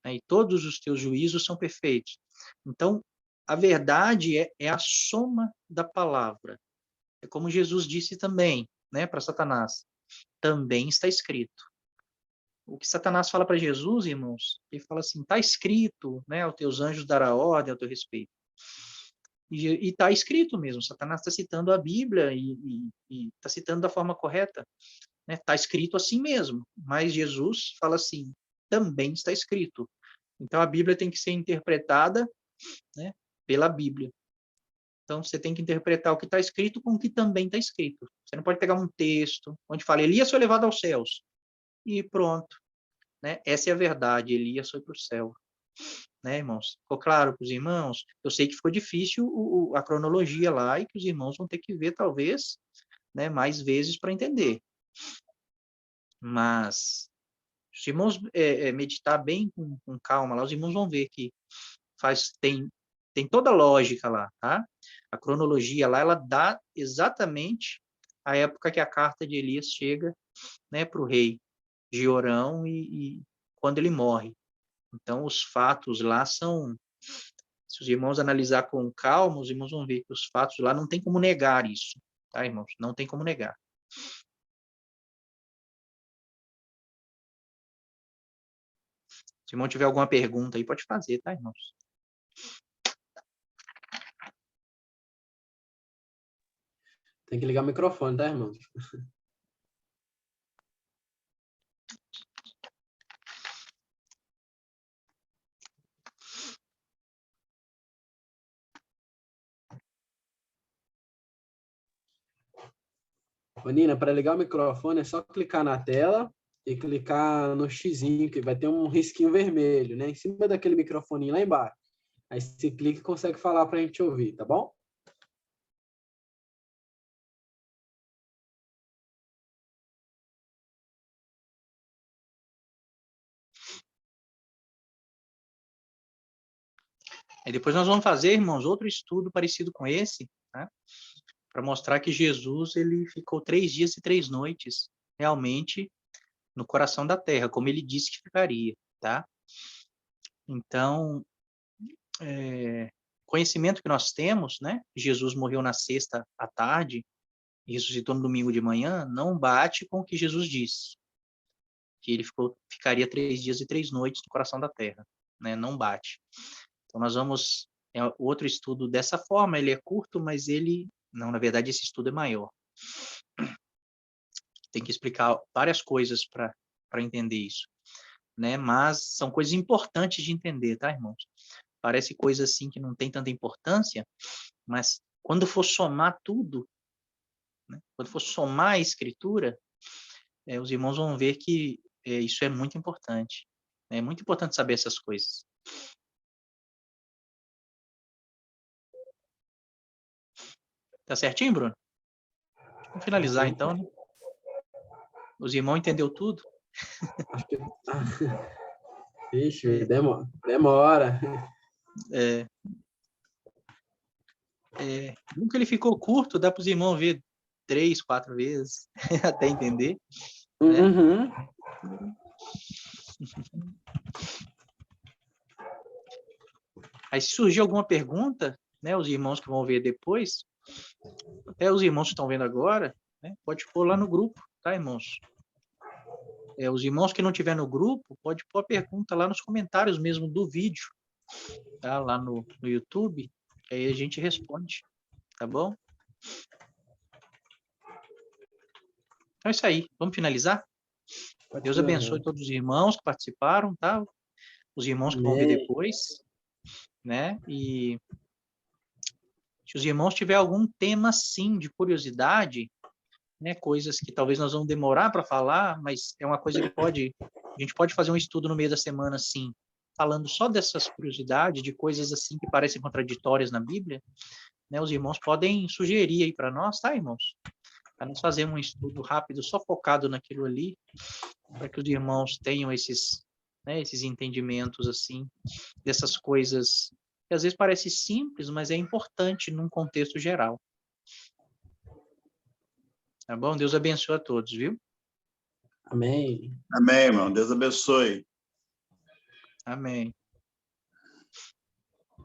né? E todos os teus juízos são perfeitos. Então, a verdade é a soma da palavra. É como Jesus disse também, né, para Satanás. Também está escrito. O que Satanás fala para Jesus, irmãos, ele fala assim: está escrito, né, aos teus anjos dará ordem ao teu respeito. E está escrito mesmo, Satanás está citando a Bíblia e está citando da forma correta. Está escrito assim mesmo, mas Jesus fala assim: também está escrito. Então a Bíblia tem que ser interpretada, né, pela Bíblia. Então você tem que interpretar o que está escrito com o que também está escrito. Você não pode pegar um texto onde fala Elias foi levado aos céus e pronto, né? Essa é a verdade, Elias foi para o céu, né, irmãos? Ficou claro para os irmãos? Eu sei que ficou difícil a cronologia lá e que os irmãos vão ter que ver talvez, né, mais vezes para entender. Mas se os irmãos meditar bem com calma lá, os irmãos vão ver que tem toda a lógica lá, tá? A cronologia lá, ela dá exatamente a época que a carta de Elias chega, né, para o rei Jeorão e quando ele morre. Então, os fatos lá são, se os irmãos analisar com calma, os irmãos vão ver que os fatos lá não tem como negar isso, tá, irmãos? Não tem como negar. Se o irmão tiver alguma pergunta aí, pode fazer, tá, irmãos? Tem que ligar o microfone, tá, irmão? Ô, Nina, para ligar o microfone é só clicar na tela e clicar no xizinho, que vai ter um risquinho vermelho, né? Em cima daquele microfone lá embaixo. Aí você clica e consegue falar para a gente ouvir, tá bom? E depois nós vamos fazer, irmãos, outro estudo parecido com esse, tá? Para mostrar que Jesus ele ficou 3 dias e 3 noites realmente no coração da terra, como ele disse que ficaria, tá? Então, conhecimento que nós temos, né? Jesus morreu na sexta à tarde e ressuscitou no domingo de manhã, não bate com o que Jesus disse, que ele ficaria 3 dias e 3 noites no coração da terra, né? Não bate. Então, nós vamos outro estudo dessa forma, ele é curto, mas não, na verdade, esse estudo é maior. Tem que explicar várias coisas para entender isso, né? Mas são coisas importantes de entender, tá, irmãos? Parece coisa assim que não tem tanta importância, mas quando for somar tudo, né? Quando for somar a escritura, os irmãos vão ver que isso é muito importante. É muito importante saber essas coisas. Tá certinho, Bruno? Vamos finalizar então, né? Os irmãos entendeu tudo? Acho que... Ixi, demora. Nunca ele ficou curto, dá para os irmãos ver 3, 4 vezes até entender, né? Uhum. Aí se surgir alguma pergunta, né, os irmãos que vão ver depois, até os irmãos que estão vendo agora, né, pode pôr lá no grupo, tá, irmãos? Os irmãos que não tiver no grupo, pode pôr a pergunta lá nos comentários mesmo do vídeo, tá? Lá no YouTube, aí a gente responde, tá bom? Então é isso aí, vamos finalizar? Deus abençoe todos os irmãos que participaram, tá? Os irmãos que vão ver depois, né? E se os irmãos tiverem algum tema, sim, de curiosidade, né? Coisas que talvez nós vamos demorar para falar, mas é uma coisa que a gente pode fazer um estudo no meio da semana, sim, falando só dessas curiosidades, de coisas assim que parecem contraditórias na Bíblia, né? Os irmãos podem sugerir aí para nós, tá, irmãos? Para nós fazermos um estudo rápido, só focado naquilo ali, para que os irmãos tenham esses né? Esses entendimentos, assim, dessas coisas que às vezes parece simples, mas é importante num contexto geral. Tá bom? Deus abençoe a todos, viu? Amém. Amém, irmão. Deus abençoe. Amém.